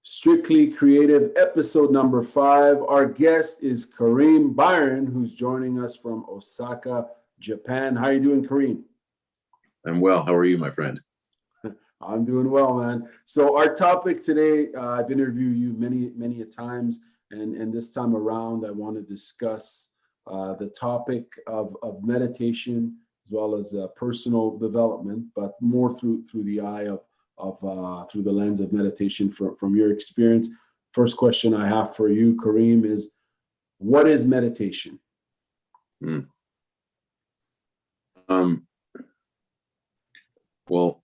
Strictly Creative, episode number 5. Our guest is Karim Byron, who's joining us from Osaka, Japan. How are you doing, Karim? I'm well. How are you, my friend? I'm doing well, man. So our topic today, I've interviewed you many a times, and this time around, I want to discuss the topic of meditation as well as personal development, but more through the eye of through the lens of meditation from your experience. First question I have for you, Karim, is what is meditation? Well,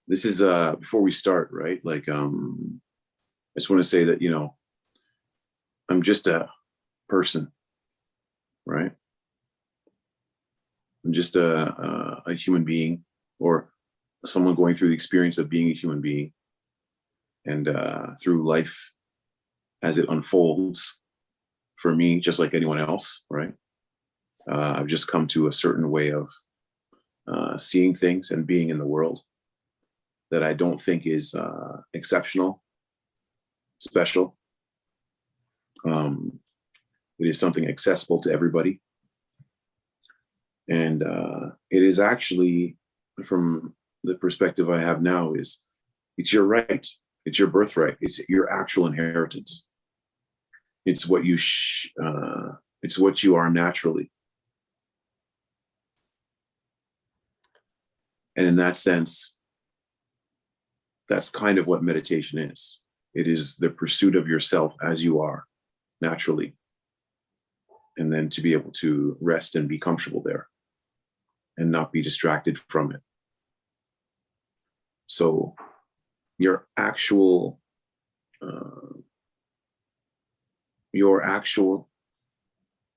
this is before we start, right? I just want to say that, I'm just a person, right? I'm just a human being, or someone going through the experience of being a human being, and through life as it unfolds for me, just like anyone else, right? I've just come to a certain way of seeing things and being in the world that I don't think is exceptional, special. It is something accessible to everybody. And it is actually, from the perspective I have now, is it's your right. It's your birthright. It's your actual inheritance. It's what you it's what you are naturally. And in that sense, that's kind of what meditation is. It is the pursuit of yourself as you are naturally, and then to be able to rest and be comfortable there and not be distracted from it. So your actual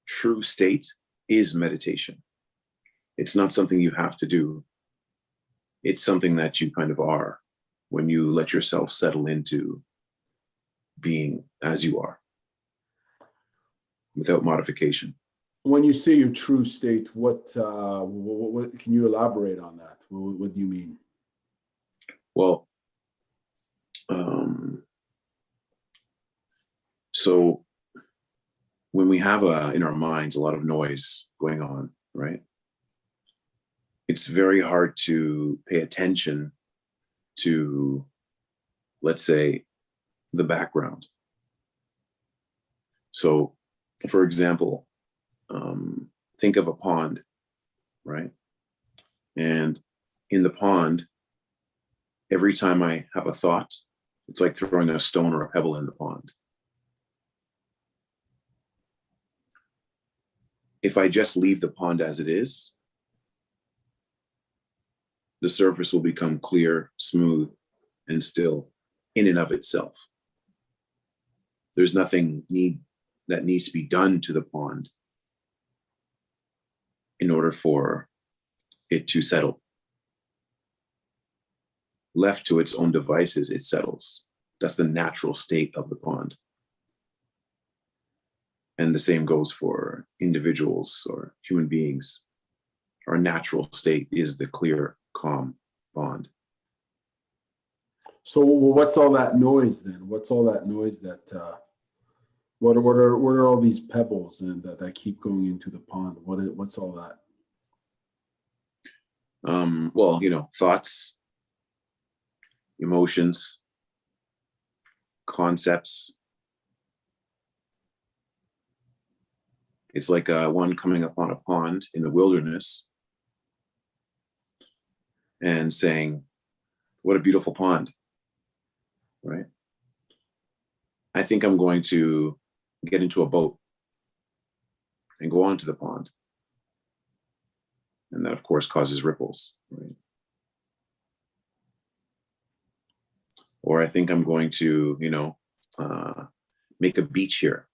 true state is meditation. It's not something you have to do. It's something that you kind of are when you let yourself settle into being as you are, without modification. When you say your true state, what can you elaborate on that? What do you mean? Well, so when we have in our minds a lot of noise going on, right? It's very hard to pay attention to, let's say, the background. So, for example, think of a pond, right? And in the pond, every time I have a thought, it's like throwing a stone or a pebble in the pond. If I just leave the pond as it is, the surface will become clear, smooth, and still in and of itself. There's nothing that needs to be done to the pond in order for it to settle. Left to its own devices, it settles. That's the natural state of the pond. And the same goes for individuals or human beings. Our natural state is the clear, calm pond. So what's all that noise then? What's all that noise that what are all these pebbles and that keep going into the pond? What's all that? Well, thoughts, emotions, concepts. It's like one coming upon a pond in the wilderness and saying, "What a beautiful pond," right? I think I'm going to get into a boat and go onto the pond. And that, of course, causes ripples, right? Or I think I'm going to, make a beach here.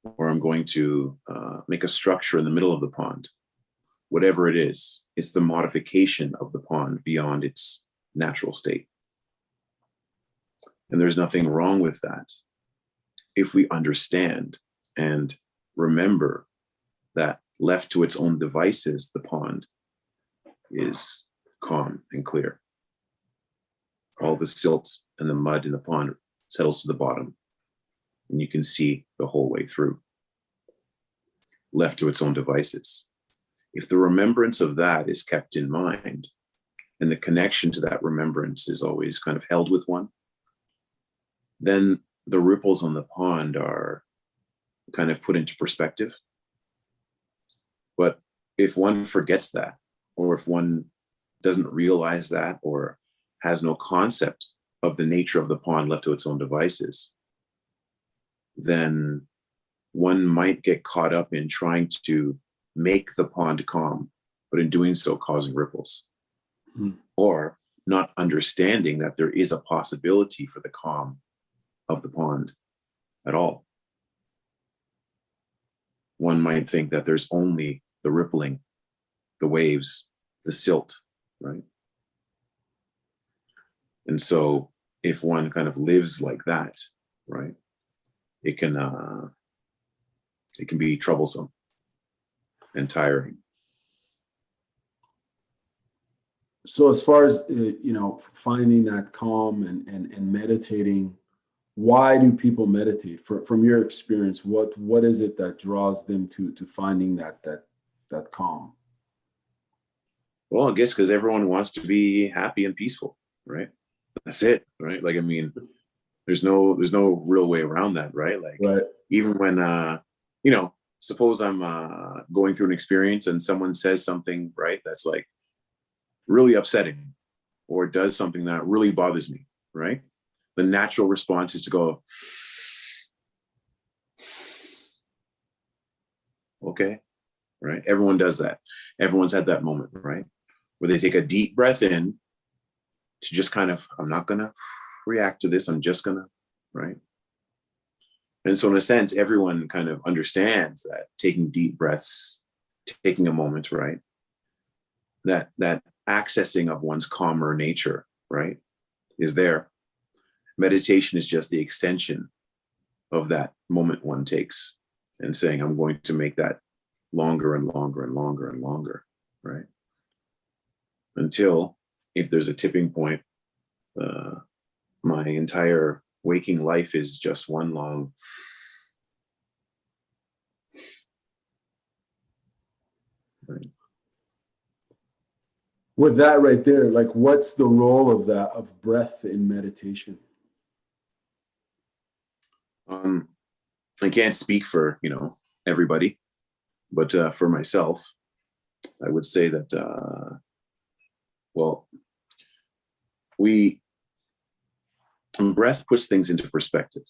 Or I'm going to make a structure in the middle of the pond. Whatever it is, it's the modification of the pond beyond its natural state. And there's nothing wrong with that if we understand and remember that left to its own devices, the pond is calm and clear. all the silt and the mud in the pond settles to the bottom, and you can see the whole way through, left to its own devices. If the remembrance of that is kept in mind, and the connection to that remembrance is always kind of held with one, then the ripples on the pond are kind of put into perspective. But if one forgets that, or if one doesn't realize that, or has no concept of the nature of the pond left to its own devices, then one might get caught up in trying to make the pond calm, but in doing so causing ripples. Or not understanding that there is a possibility for the calm of the pond at all. One might think that there's only the rippling, the waves, the silt, right? And so if one kind of lives like that, right, it can be troublesome and tiring. So as far as, finding that calm and meditating, why do people meditate? From your experience, what is it that draws them to finding that calm? Well, I guess because everyone wants to be happy and peaceful, right? That's it, right? Like, I mean, there's no real way around that, right? Like, right. Even when, suppose I'm going through an experience and someone says something, right, that's like really upsetting, or does something that really bothers me, right? The natural response is to go, okay, right? Everyone does that. Everyone's had that moment, right? Where they take a deep breath in to just kind of, I'm not gonna react to this, I'm just gonna, right? And so in a sense, everyone kind of understands that taking deep breaths, taking a moment, right? That accessing of one's calmer nature, right, is there. Meditation is just the extension of that moment one takes, and saying, I'm going to make that longer and longer and longer and longer, right? Until, if there's a tipping point, my entire waking life is just one long right. With that right there, like, what's the role of breath in meditation? I can't speak for, everybody, but for myself, I would say that, breath puts things into perspective.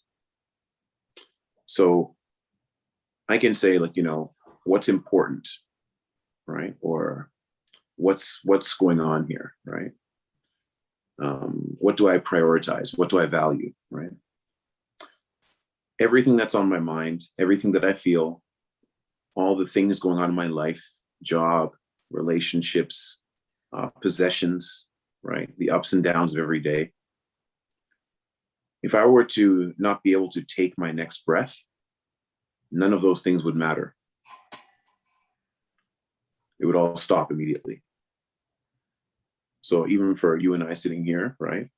So I can say, like, what's important, right? Or what's going on here, right? What do I prioritize? What do I value, right? Everything that's on my mind, everything that I feel, all the things going on in my life, job, relationships, possessions, right? The ups and downs of every day. If I were to not be able to take my next breath, none of those things would matter. It would all stop immediately. So even for you and I sitting here, right?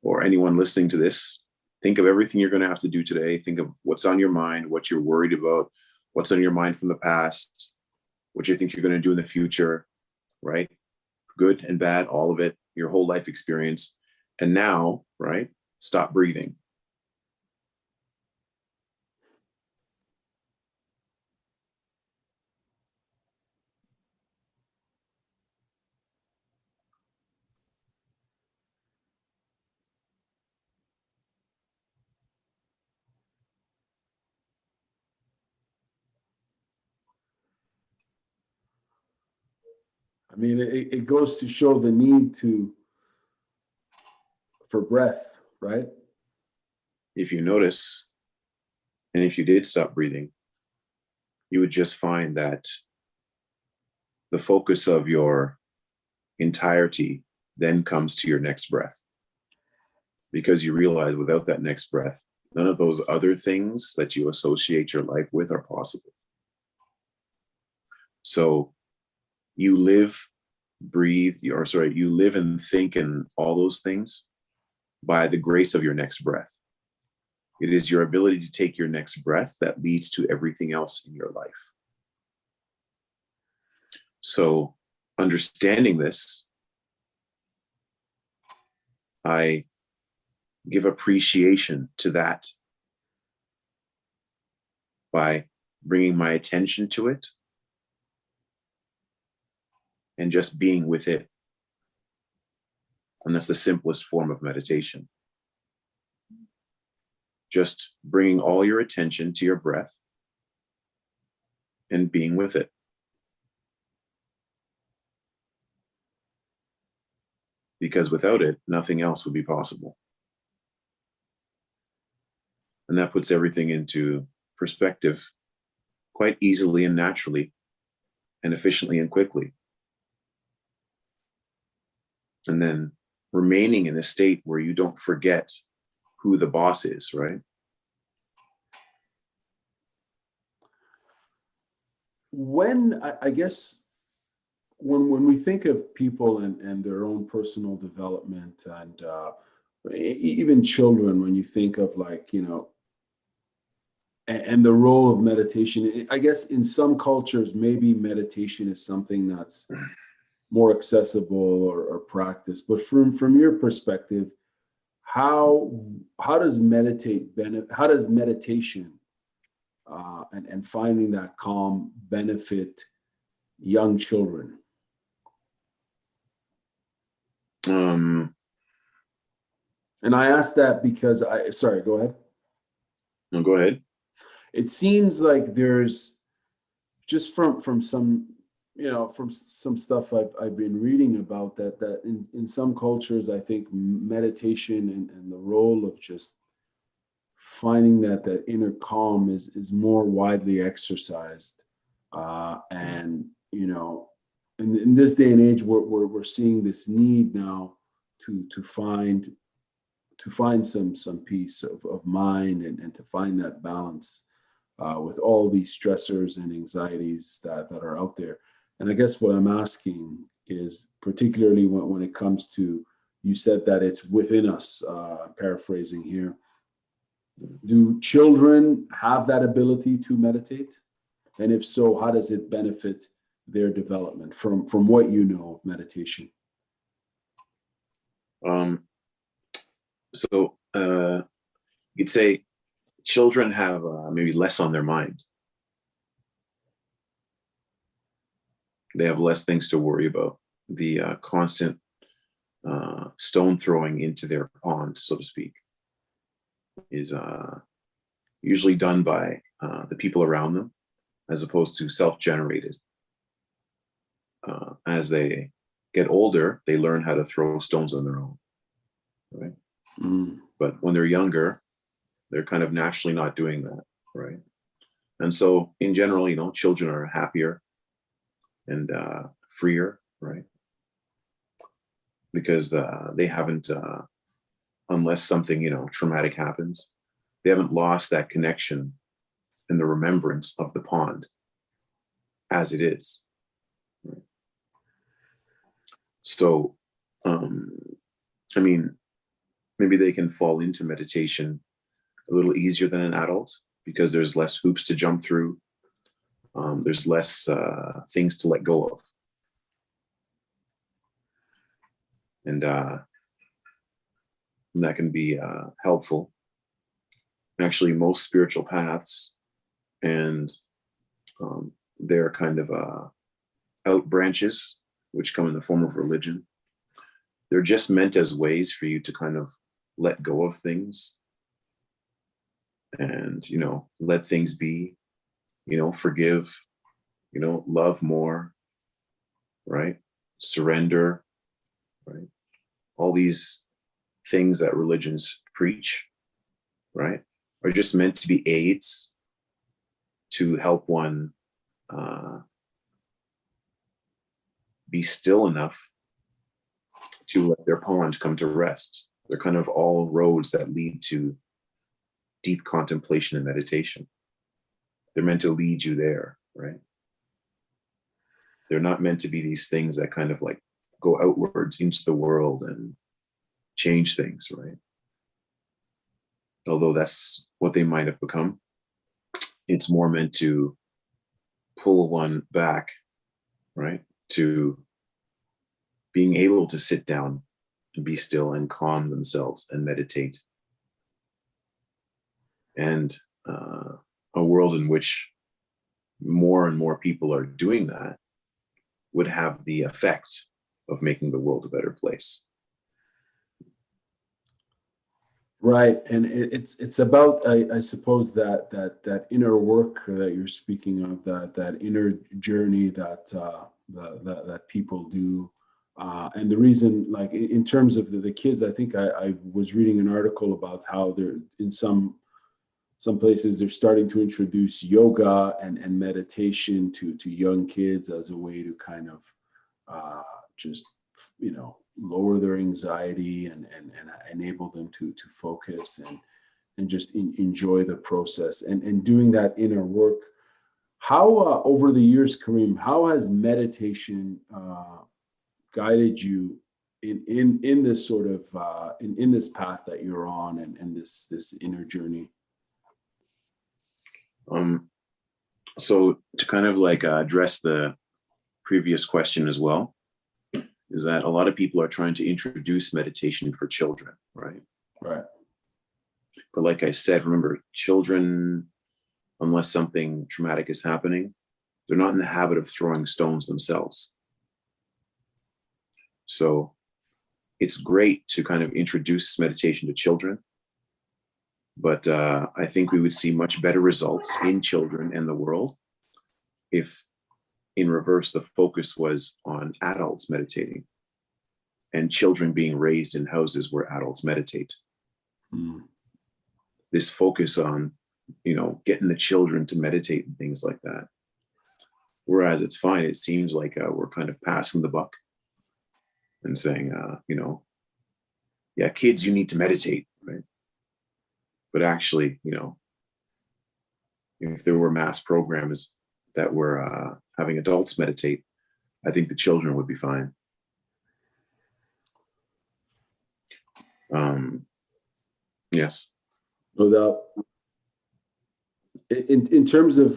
Or anyone listening to this, think of everything you're going to have to do today. Think of what's on your mind, what you're worried about, what's on your mind from the past, what you think you're going to do in the future, right? Good and bad, all of it, your whole life experience. And now, right? Stop breathing. I mean, it goes to show the need for breath, right? If you notice, and if you did stop breathing, you would just find that the focus of your entirety then comes to your next breath. Because you realize without that next breath, none of those other things that you associate your life with are possible. So you live, breathe, you live and think and all those things by the grace of your next breath. It is your ability to take your next breath that leads to everything else in your life. So understanding this, I give appreciation to that by bringing my attention to it and just being with it. And that's the simplest form of meditation. Just bringing all your attention to your breath and being with it. Because without it, nothing else would be possible. And that puts everything into perspective quite easily and naturally and efficiently and quickly. And then remaining in a state where you don't forget who the boss is, right? When, I guess, when we think of people and their own personal development and even children, when you think of like, you know, and the role of meditation, I guess in some cultures, maybe meditation is something that's more accessible or practiced. But from your perspective, how does meditation and finding that calm benefit young children? And I ask that because sorry, go ahead. No, go ahead. It seems like there's just from some, you know, from some stuff I've been reading about that in some cultures, I think meditation and the role of just finding that inner calm is more widely exercised. And, you know, in this day and age, we're seeing this need now to find some peace of mind and to find that balance with all these stressors and anxieties that are out there. And I guess what I'm asking is, particularly when it comes to, you said that it's within us, paraphrasing here, do children have that ability to meditate? And if so, how does it benefit their development from what you know of meditation? So you'd say children have maybe less on their mind. They have less things to worry about. The constant stone throwing into their pond, so to speak, is usually done by the people around them, as opposed to self-generated. As they get older, they learn how to throw stones on their own, right? But when they're younger, they're kind of naturally not doing that, right? And so in general, you know, children are happier and freer, right? Because they haven't, unless something, you know, traumatic happens, they haven't lost that connection and the remembrance of the pond as it is. Right? So, I mean, maybe they can fall into meditation a little easier than an adult because there's less hoops to jump through. There's less things to let go of. And that can be helpful. Actually, most spiritual paths and their kind of out branches, which come in the form of religion, they're just meant as ways for you to kind of let go of things and, you know, let things be, you know, forgive, you know, love more, right? Surrender, right? All these things that religions preach, right, are just meant to be aids to help one be still enough to let their pond come to rest. They're kind of all roads that lead to deep contemplation and meditation. They're meant to lead you there, right? They're not meant to be these things that kind of like go outwards into the world and change things, right? although that's what they might have become. It's more meant to pull one back, right? To being able to sit down and be still and calm themselves and meditate. And a world in which more and more people are doing that would have the effect of making the world a better place. Right, and it's about, I suppose, that inner work that you're speaking of, that inner journey that people do, and the reason, like in terms of the kids, I think I was reading an article about how they're in some places they're starting to introduce yoga and meditation to young kids as a way to kind of just lower their anxiety and enable them to focus and just enjoy the process and doing that inner work. How over the years, Karim, how has meditation guided you in this sort of in this path that you're on and this inner journey? So to kind of like address the previous question as well, is that a lot of people are trying to introduce meditation for children, right? Right. But like I said, remember, children, unless something traumatic is happening, they're not in the habit of throwing stones themselves. So it's great to kind of introduce meditation to children, but I think we would see much better results in children and the world if, in reverse, the focus was on adults meditating and children being raised in houses where adults meditate. This focus on, getting the children to meditate and things like that. Whereas it's fine. It seems like we're kind of passing the buck and saying, yeah, kids, you need to meditate, right? But actually, if there were mass programs that were having adults meditate, I think the children would be fine. Yes. No doubt. In terms of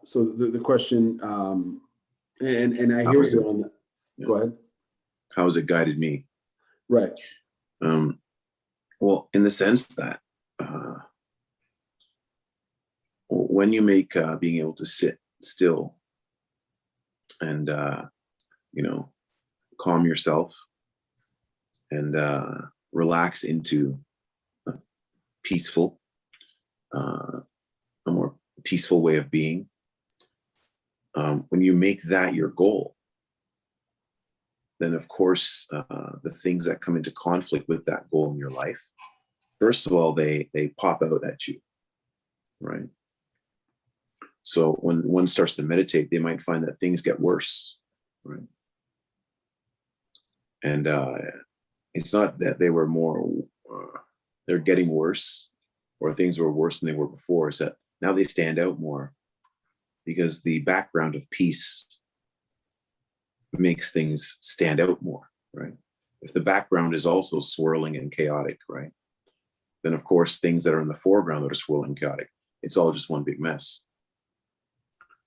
so the question, and I hear you on that. Yeah. Go ahead. How has it guided me? Right. Well, in the sense that when you make being able to sit still and calm yourself and relax into a peaceful, a more peaceful way of being, when you make that your goal, then of course the things that come into conflict with that goal in your life, first of all, they pop out at you, right? So when one starts to meditate, they might find that things get worse, right? And it's not that they were they're getting worse or things were worse than they were before. It's that now they stand out more because the background of peace makes things stand out more, right? If the background is also swirling and chaotic, right, then of course things that are in the foreground that are swirling and chaotic, it's all just one big mess.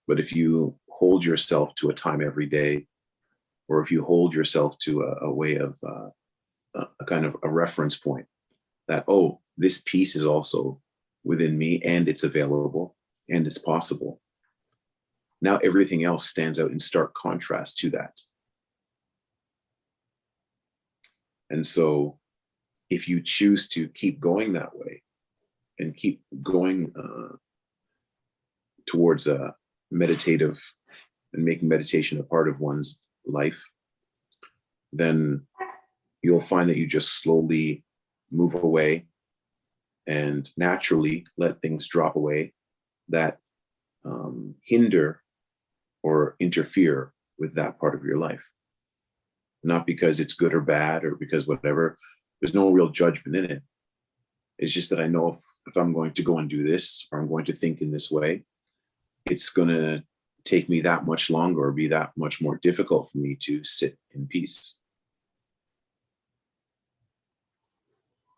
But if you hold yourself to a time every day, or if you hold yourself to a way of a kind of a reference point that, oh, this piece is also within me and it's available and it's possible. Now everything else stands out in stark contrast to that. And so if you choose to keep going that way and keep going towards a meditative and making meditation a part of one's life, then you'll find that you just slowly move away and naturally let things drop away that hinder or interfere with that part of your life. Not because it's good or bad or because whatever, there's no real judgment in it. It's just that I know if I'm going to go and do this, or I'm going to think in this way, it's going to take me that much longer or be that much more difficult for me to sit in peace.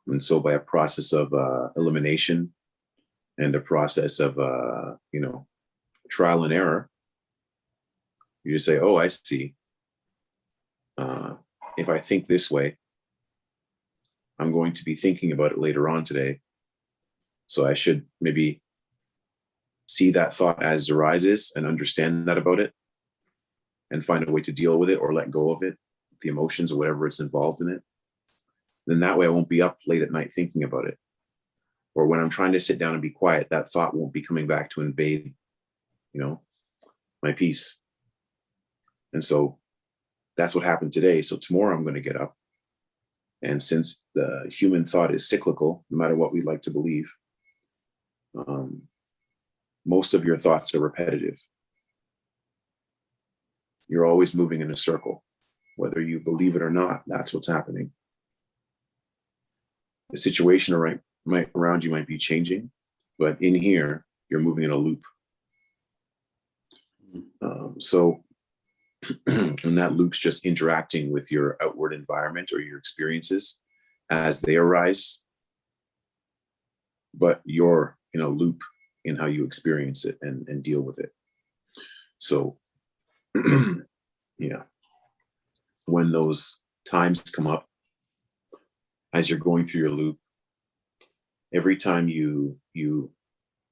And so by a process of elimination and a process of, trial and error, you just say, oh, I see. If I think this way, I'm going to be thinking about it later on today. So I should maybe see that thought as it arises and understand that about it and find a way to deal with it or let go of it, the emotions or whatever it's involved in it. Then that way I won't be up late at night thinking about it. Or when I'm trying to sit down and be quiet, that thought won't be coming back to invade, my peace. And so that's what happened today. So tomorrow I'm going to get up. And since the human thought is cyclical, no matter what we like to believe, most of your thoughts are repetitive. You're always moving in a circle. Whether you believe it or not, that's what's happening. The situation around you might be changing, but in here, you're moving in a loop. And that loop's just interacting with your outward environment or your experiences as they arise, but you're in a loop in how you experience it and deal with it. So, yeah, when those times come up, as you're going through your loop, every time you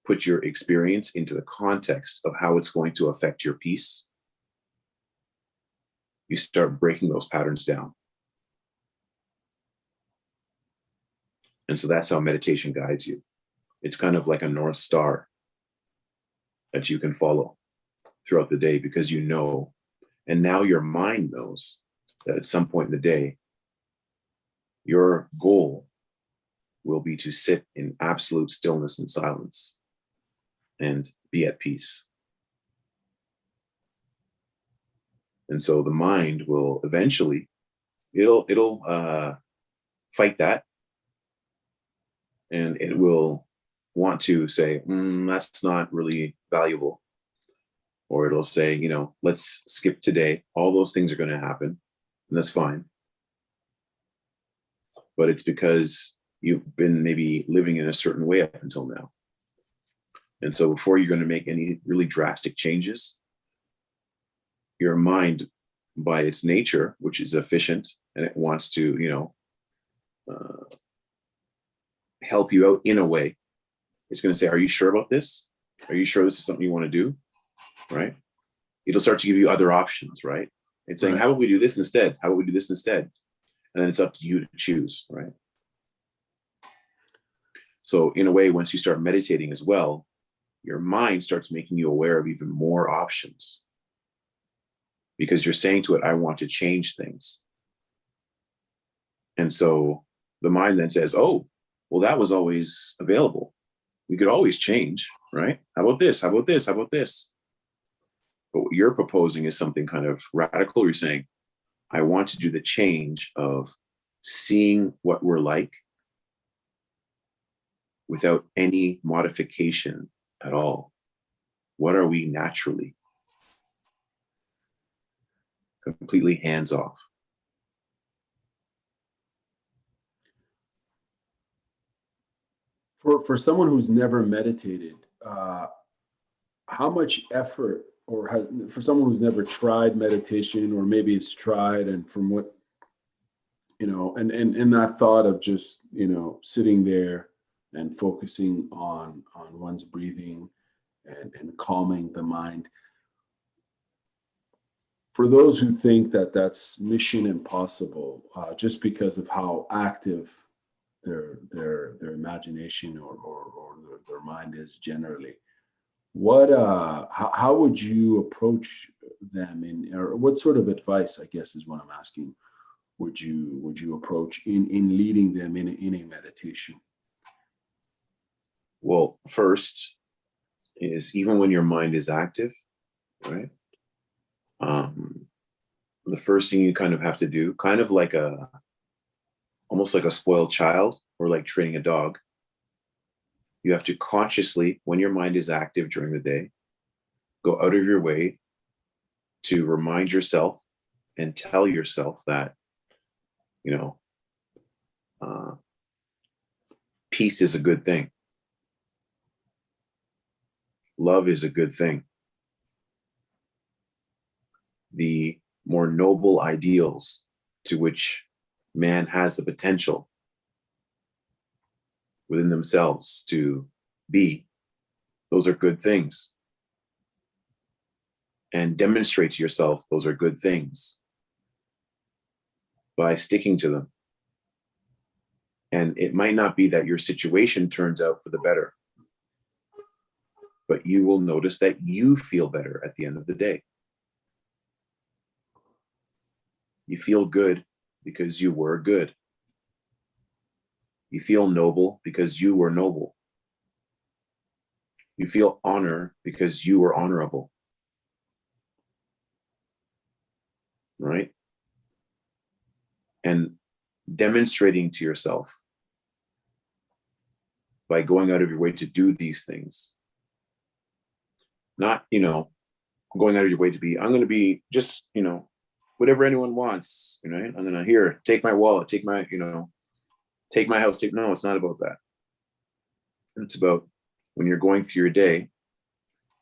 put your experience into the context of how it's going to affect your peace, you start breaking those patterns down. And so that's how meditation guides you. It's kind of like a North Star that you can follow throughout the day because you know, and now your mind knows that at some point in the day, your goal will be to sit in absolute stillness and silence and be at peace. And so the mind will eventually, it'll fight that. And it will want to say, that's not really valuable. Or it'll say, let's skip today. All those things are going to happen. And that's fine. But it's because you've been maybe living in a certain way up until now. And so before you're going to make any really drastic changes, your mind, by its nature, which is efficient, and it wants to, help you out in a way, it's going to say, are you sure about this? Are you sure this is something you want to do? Right? It'll start to give you other options, right? It's saying, how about we do this instead? How about we do this instead? And then it's up to you to choose, right? So in a way, once you start meditating as well, your mind starts making you aware of even more options because you're saying to it, I want to change things. And so the mind then says, oh, well, that was always available. We could always change, right? How about this? How about this? How about this? But what you're proposing is something kind of radical. You're saying, I want to do the change of seeing what we're like without any modification at all. What are we naturally? Completely hands off. For someone who's never meditated, how much effort, or for someone who's never tried meditation, or maybe it's tried, and from what, and that thought of just, sitting there and focusing on one's breathing and calming the mind. For those who think that that's mission impossible, just because of how active their imagination or their mind is generally, how would you approach them, or what sort of advice, I guess is what I'm asking, would you approach in leading them in a meditation? Well, first is, even when your mind is active, right? The first thing you kind of have to do, kind of like almost like a spoiled child, or like training a dog, you have to consciously, when your mind is active during the day, go out of your way to remind yourself and tell yourself that, Peace is a good thing. Love is a good thing. The more noble ideals to which man has the potential within themselves to be, those are good things. And demonstrate to yourself those are good things by sticking to them. And it might not be that your situation turns out for the better, but you will notice that you feel better at the end of the day. You feel good because you were good. You feel noble because you were noble. You feel honor because you were honorable. Right? And demonstrating to yourself by going out of your way to do these things. Not, going out of your way to be, I'm going to be just, whatever anyone wants, I'm going to take my wallet, take my, take my house, no, it's not about that. It's about when you're going through your day,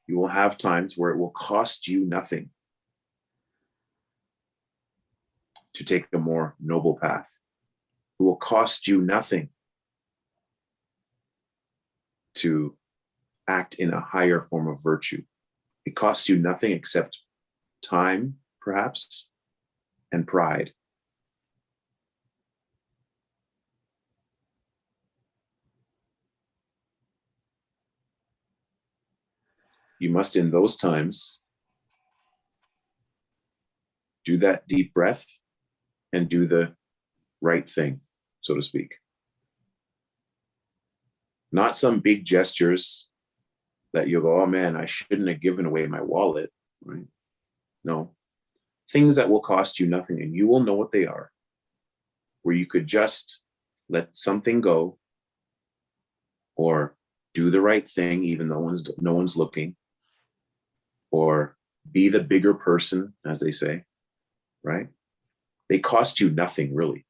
you will have times where it will cost you nothing to take a more noble path. It will cost you nothing to act in a higher form of virtue. It costs you nothing except time, perhaps, and pride. You must, in those times, do that deep breath and do the right thing, so to speak. Not some big gestures that you'll go, oh man, I shouldn't have given away my wallet, right? No. Things that will cost you nothing, and you will know what they are, where you could just let something go or do the right thing even though no one's looking, or be the bigger person, as they say, right? They cost you nothing, really.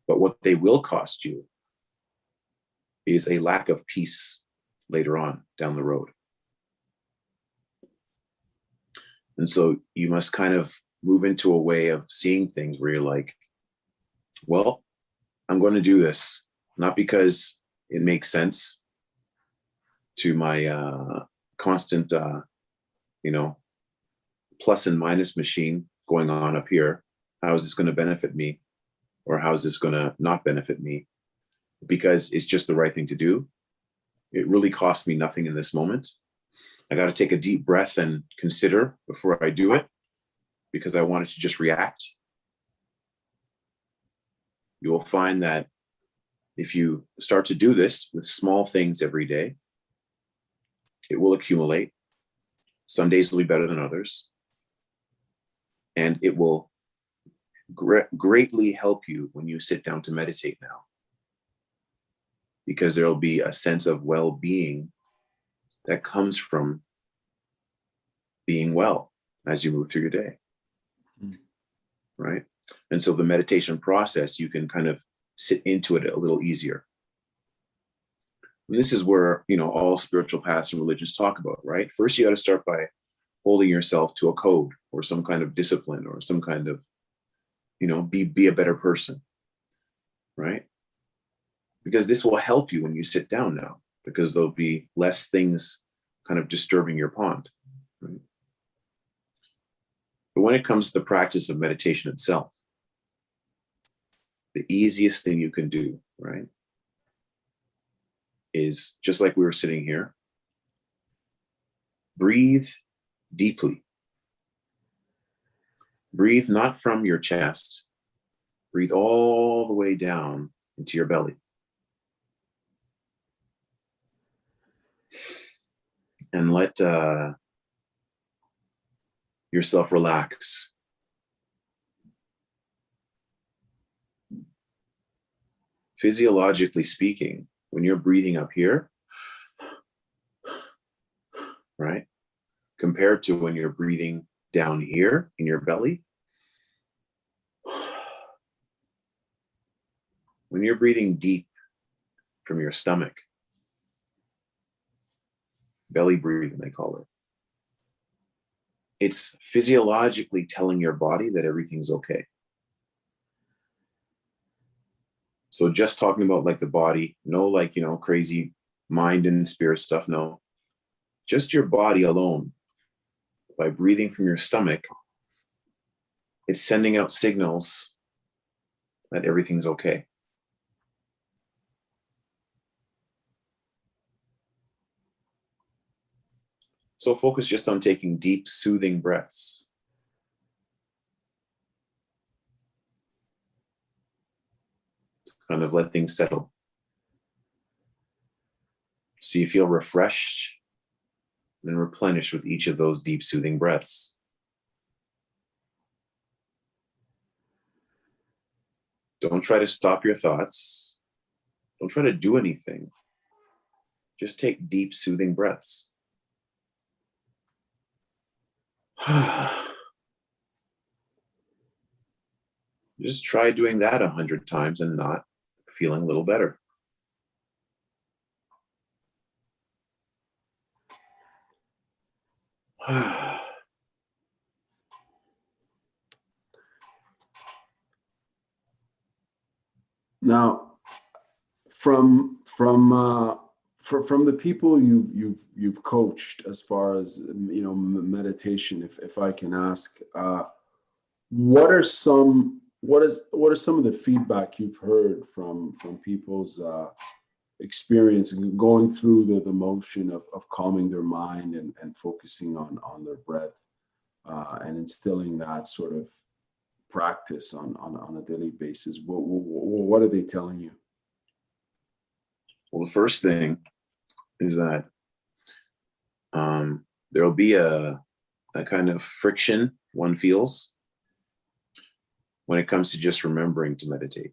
But what they will cost you is a lack of peace later on down the road. And so you must kind of move into a way of seeing things where you're like, well, I'm going to do this, not because it makes sense to my constant, plus and minus machine going on up here. How is this going to benefit me? Or how is this going to not benefit me? Because it's just the right thing to do. It really costs me nothing in this moment. I got to take a deep breath and consider before I do it, because I wanted to just react. You will find that if you start to do this with small things every day, it will accumulate. Some days will be better than others. And it will greatly help you when you sit down to meditate now, because there'll be a sense of well-being that comes from being well as you move through your day. Right? And so the meditation process, you can kind of sit into it a little easier. And this is where, all spiritual paths and religions talk about, right? First, you got to start by holding yourself to a code or some kind of discipline or some kind of, be a better person, right? Because this will help you when you sit down now, because there'll be less things kind of disturbing your pond, right? But when it comes to the practice of meditation itself, the easiest thing you can do, right, is just like we were sitting here, breathe deeply. Breathe not from your chest, breathe all the way down into your belly. And let yourself relax. Physiologically speaking, when you're breathing up here, right, compared to when you're breathing down here in your belly, when you're breathing deep from your stomach, belly breathing, they call it, it's physiologically telling your body that everything's okay. So just talking about like the body, no like, crazy mind and spirit stuff, no. Just your body alone, by breathing from your stomach, it's sending out signals that everything's okay. So focus just on taking deep, soothing breaths. Kind of let things settle. So you feel refreshed and replenished with each of those deep, soothing breaths. Don't try to stop your thoughts. Don't try to do anything. Just take deep, soothing breaths. Just try doing that 100 times and not feeling a little better. Now, from the people you've coached, as far as meditation, if I can ask, what are some of the feedback you've heard from people's experience going through the motion of calming their mind and focusing on their breath, and instilling that sort of practice on a daily basis? What are they telling you? Well, the first thing is that there'll be a kind of friction one feels when it comes to just remembering to meditate.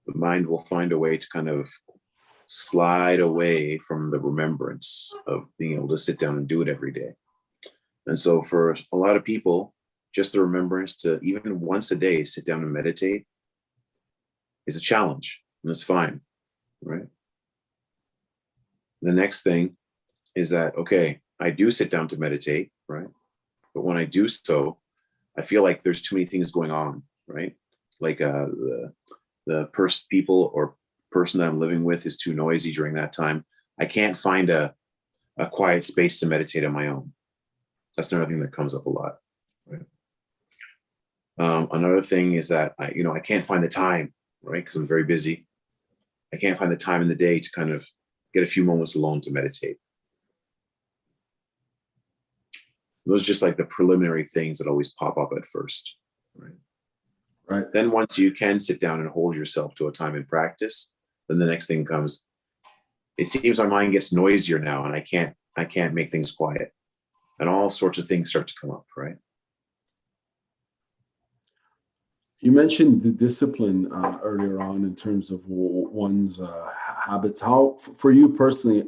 The mind will find a way to kind of slide away from the remembrance of being able to sit down and do it every day. And so for a lot of people, just the remembrance to even once a day sit down and meditate is a challenge, and it's fine, right? The next thing is that, okay, I do sit down to meditate, right? But when I do so, I feel like there's too many things going on, right? Like the people or person that I'm living with is too noisy during that time. I can't find a quiet space to meditate on my own. That's another thing that comes up a lot, right? Another thing is that I can't find the time, right? Because I'm very busy. I can't find the time in the day to kind of get a few moments alone to meditate. Those are just like the preliminary things that always pop up at first, right? Right. Then once you can sit down and hold yourself to a time in practice, then the next thing comes. It seems our mind gets noisier now, and I can't make things quiet, and all sorts of things start to come up, right? You mentioned the discipline earlier on in terms of one's habits. How, for you personally,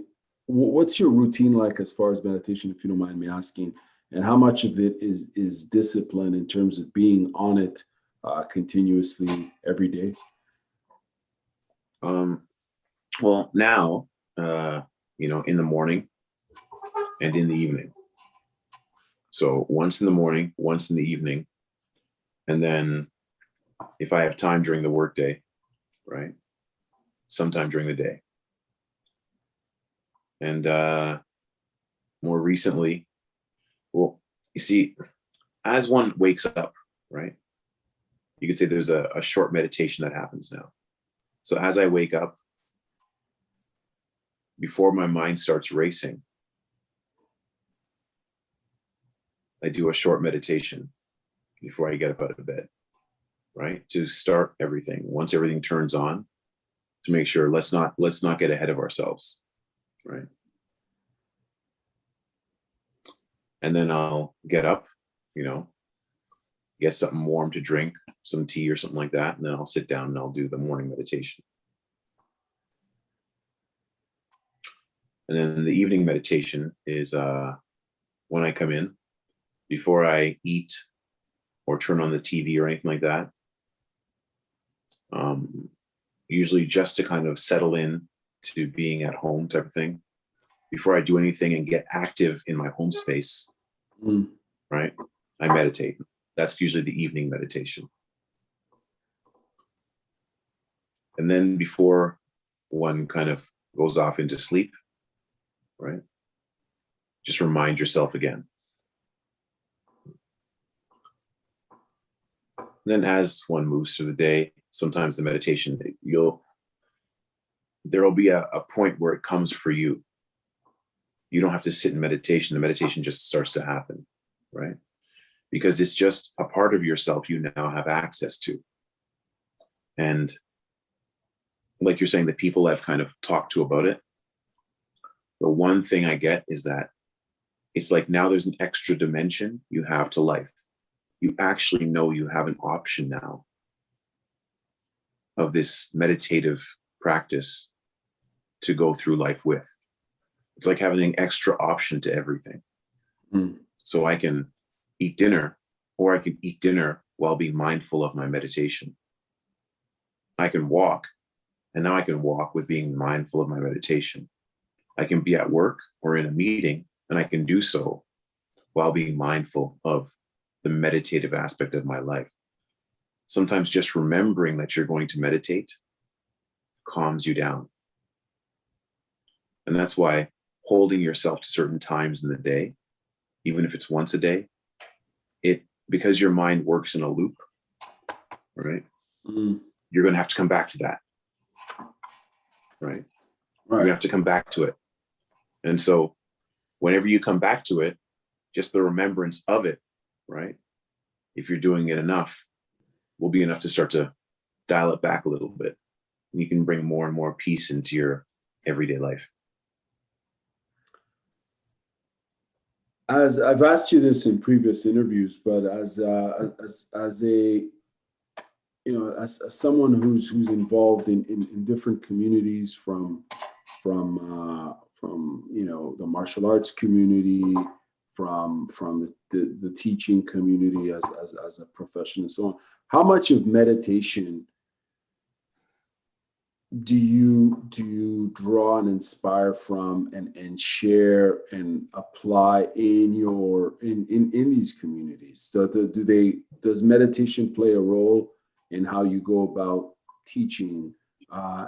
what's your routine like as far as meditation, if you don't mind me asking, and how much of it is discipline in terms of being on it continuously every day? Well, now, in the morning and in the evening. So once in the morning, once in the evening, and then if I have time during the workday, right, sometime during the day. And more recently, well, you see, as one wakes up, right, you could say there's a short meditation that happens now. So as I wake up, before my mind starts racing, I do a short meditation before I get up out of bed, right? To start everything. Once everything turns on, to make sure let's not get ahead of ourselves, right? And then I'll get up, get something warm to drink, some tea or something like that, and then I'll sit down and I'll do the morning meditation. And then the evening meditation is when I come in, before I eat or turn on the TV or anything like that, usually just to kind of settle in to being at home type of thing before I do anything and get active in my home space, right? I meditate. That's usually the evening meditation. And then before one kind of goes off into sleep, right? Just remind yourself again. And then as one moves through the day, sometimes the meditation, there'll be a point where it comes for you. You don't have to sit in meditation. The meditation just starts to happen, right? Because it's just a part of yourself you now have access to. And like you're saying, the people I've kind of talked to about it, the one thing I get is that it's like now there's an extra dimension you have to life. You actually know you have an option now of this meditative practice to go through life with. It's like having an extra option to everything. So I can eat dinner, or I can eat dinner while being mindful of my meditation. I can walk, and now I can walk with being mindful of my meditation. I can be at work or in a meeting, and I can do so while being mindful of the meditative aspect of my life. Sometimes just remembering that you're going to meditate calms you down. And that's why holding yourself to certain times in the day, even if it's once a day, because your mind works in a loop, right? You're going to have to come back to that, right? You have to come back to it. And so whenever you come back to it, just the remembrance of it, right? If you're doing it enough, will be enough to start to dial it back a little bit. And you can bring more and more peace into your everyday life. As I've asked you this in previous interviews, but as someone who's involved in different communities from the martial arts community, from the teaching community as a profession and so on, how much of meditation do you draw and inspire from and share and apply in these communities? So does meditation play a role in how you go about teaching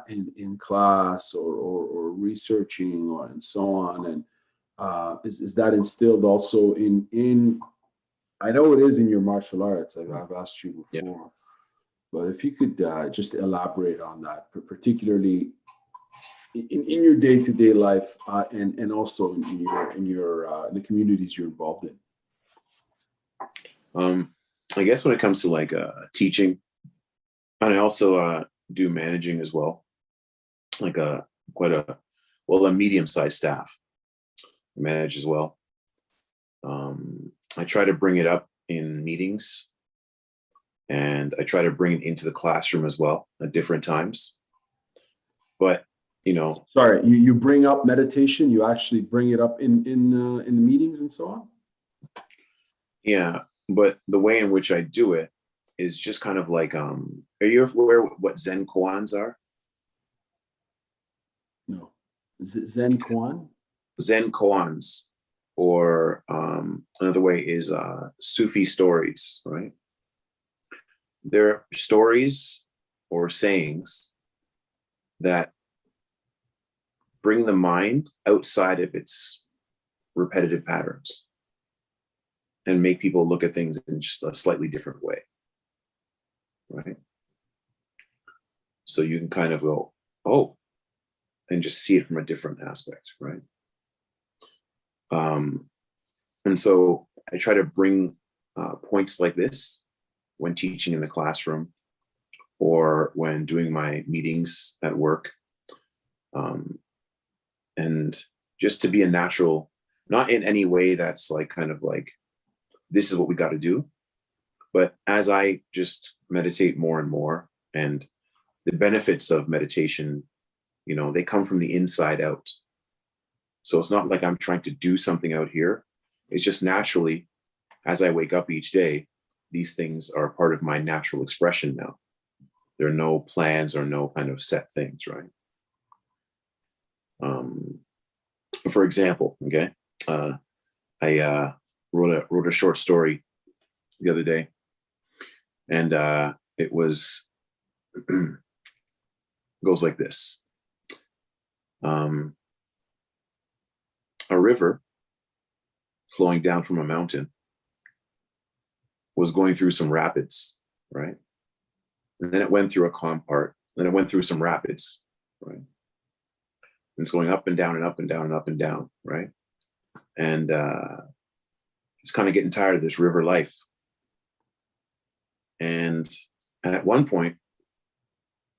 in class or researching or and so on? And is that instilled also in I know it is in your martial arts. I've asked you before. Yeah. But if you could just elaborate on that, particularly in your day-to-day life, and also in the communities you're involved in. I guess when it comes to like teaching, and I also do managing as well, like a medium-sized staff. I manage as well. I try to bring it up in meetings. And I try to bring it into the classroom as well at different times. But, Sorry, you bring up meditation, you actually bring it up in the meetings and so on? Yeah, but the way in which I do it is just kind of like, are you aware what Zen koans are? No. Zen koan? Zen koans, or another way is Sufi stories, right? They're stories or sayings that bring the mind outside of its repetitive patterns and make people look at things in just a slightly different way, right? So you can kind of go, oh, and just see it from a different aspect, right? And so I try to bring points like this when teaching in the classroom or when doing my meetings at work. And just to be a natural, not in any way that's like kind of like, this is what we got to do. But as I just meditate more and more, and the benefits of meditation, they come from the inside out. So it's not like I'm trying to do something out here. It's just naturally, as I wake up each day, these things are part of my natural expression now. There are no plans or no kind of set things, right? For example, okay, I wrote a short story the other day, and it was goes like this. A river flowing down from a mountain was going through some rapids, right? And then it went through a calm part, then it went through some rapids, right? And it's going up and down and up and down and up and down, right? And it's kind of getting tired of this river life. And at one point,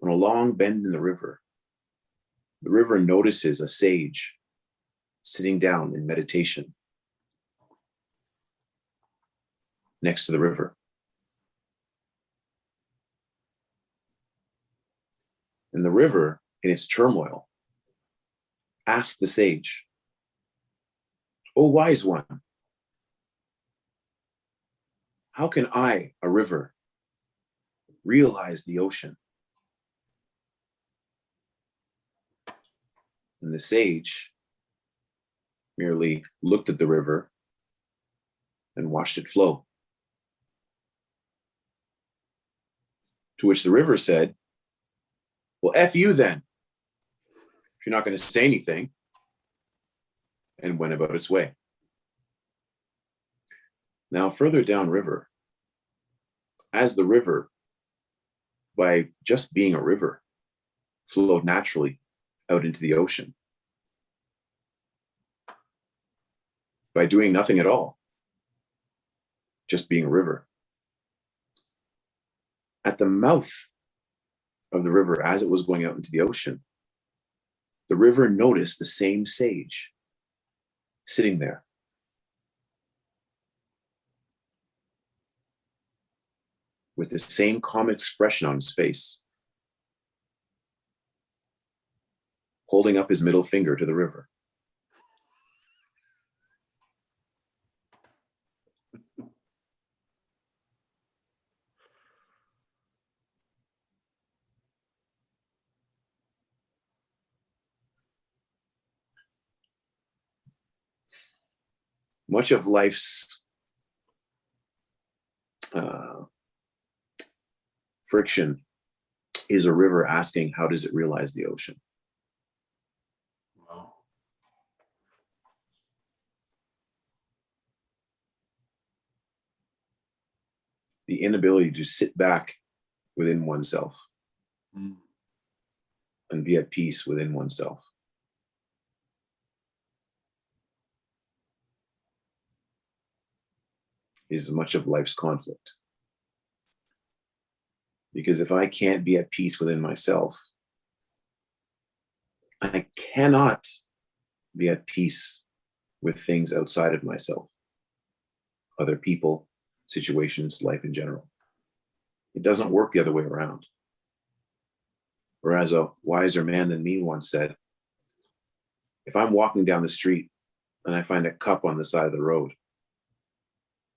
on a long bend in the river notices a sage sitting down in meditation next to the river. And the river, in its turmoil, asked the sage, "O wise one, how can I, a river, realize the ocean?" And the sage merely looked at the river and watched it flow. To which the river said, "Well, F you then, if you're not going to say anything," and went about its way. Now, further downriver, as the river, by just being a river, flowed naturally out into the ocean, by doing nothing at all, just being a river. At the mouth of the river, as it was going out into the ocean, the river noticed the same sage sitting there. With the same calm expression on his face, holding up his middle finger to the river. Much of life's friction is a river asking, how does it realize the ocean? Wow. The inability to sit back within oneself and be at peace within oneself. Is much of life's conflict. Because if I can't be at peace within myself, I cannot be at peace with things outside of myself, other people, situations, life in general. It doesn't work the other way around. Whereas a wiser man than me once said, if I'm walking down the street and I find a cup on the side of the road,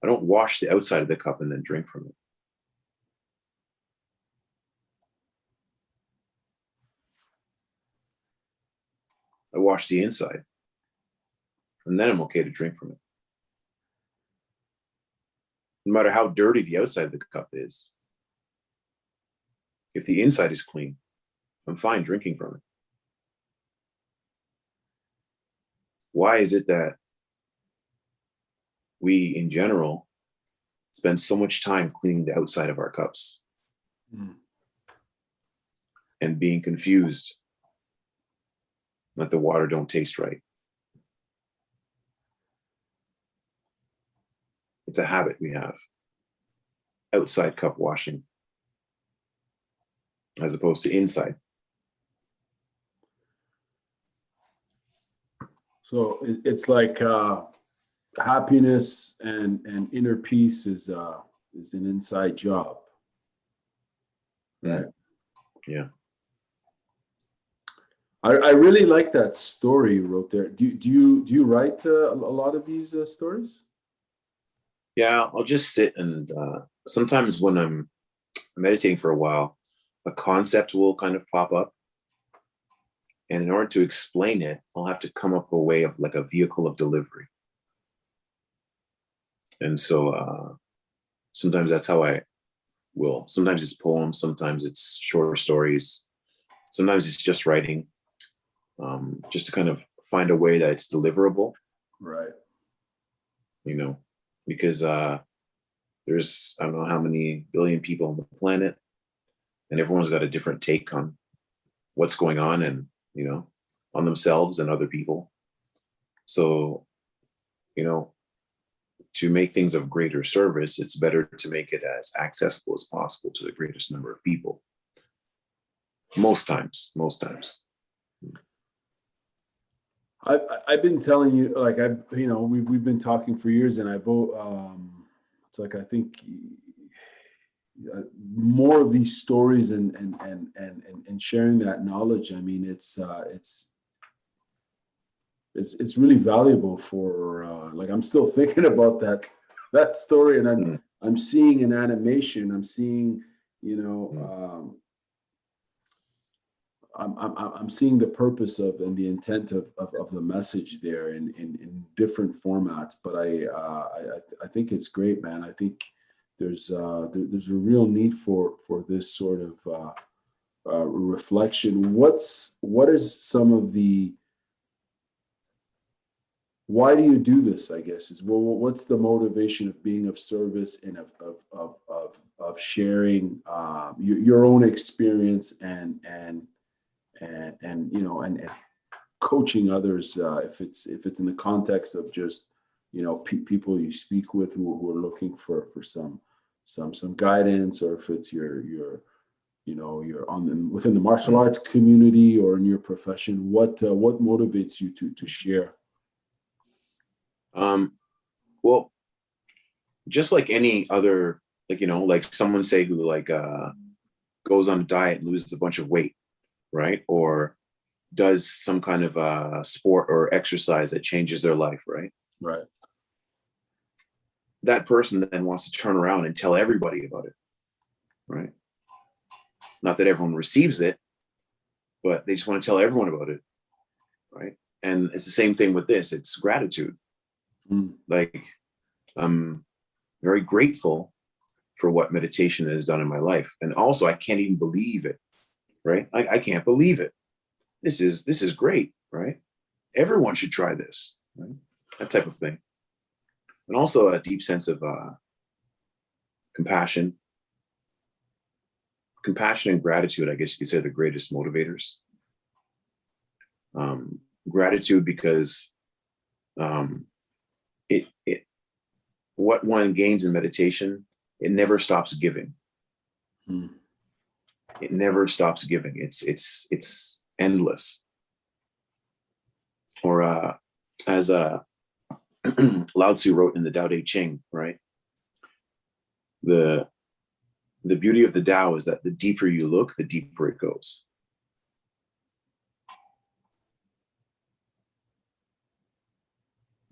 I don't wash the outside of the cup and then drink from it. I wash the inside, and then I'm okay to drink from it. No matter how dirty the outside of the cup is, if the inside is clean, I'm fine drinking from it. Why is it that we, in general, spend so much time cleaning the outside of our cups and being confused that the water don't taste right? It's a habit we have. Outside cup washing as opposed to inside. So it's like happiness and inner peace is an inside job. Right. Yeah. I really like that story you wrote there. Do you write a lot of these stories? Yeah, I'll just sit and sometimes when I'm meditating for a while, a concept will kind of pop up. And in order to explain it, I'll have to come up a way of like a vehicle of delivery. And so sometimes that's how I will. Sometimes it's poems, sometimes it's shorter stories, sometimes it's just writing, just to kind of find a way that it's deliverable. Right. You know, because there's, I don't know how many billion people on the planet, and everyone's got a different take on what's going on and, you know, on themselves and other people. So, you know, to make things of greater service, it's better to make it as accessible as possible to the greatest number of people. Most times. I've been telling you, like, we've been talking for years, and it's like, I think more of these stories and sharing that knowledge. I mean, it's really valuable for, like, I'm still thinking about that story, and I'm seeing an animation. I'm seeing, you know, I'm seeing the purpose of and the intent of the message there in different formats. But I think it's great, man. I think there's a real need for this sort of reflection. What is some of the, why do you do this, I guess, is, well, what's the motivation of being of service and of sharing your own experience and you know, and coaching others, if it's in the context of just, you know, people you speak with who are looking for some guidance, or if it's your you know, you're within the martial arts community or in your profession, what motivates you to share? Well, just like any other, like, you know, like someone say who like goes on a diet and loses a bunch of weight, right? Or does some kind of sport or exercise that changes their life, right? Right. That person then wants to turn around and tell everybody about it, right? Not that everyone receives it, but they just want to tell everyone about it, right? And it's the same thing with this. It's gratitude. Like, I'm very grateful for what meditation has done in my life. And also, I can't even believe it, right? I can't believe it. This is great, right? Everyone should try this, right? That type of thing. And also a deep sense of compassion. Compassion and gratitude, I guess you could say, are the greatest motivators. Gratitude because what one gains in meditation, it never stops giving. It never stops giving. It's endless. Or as Lao Tzu wrote in the Tao Te Ching, right? The beauty of the Tao is that the deeper you look, the deeper it goes.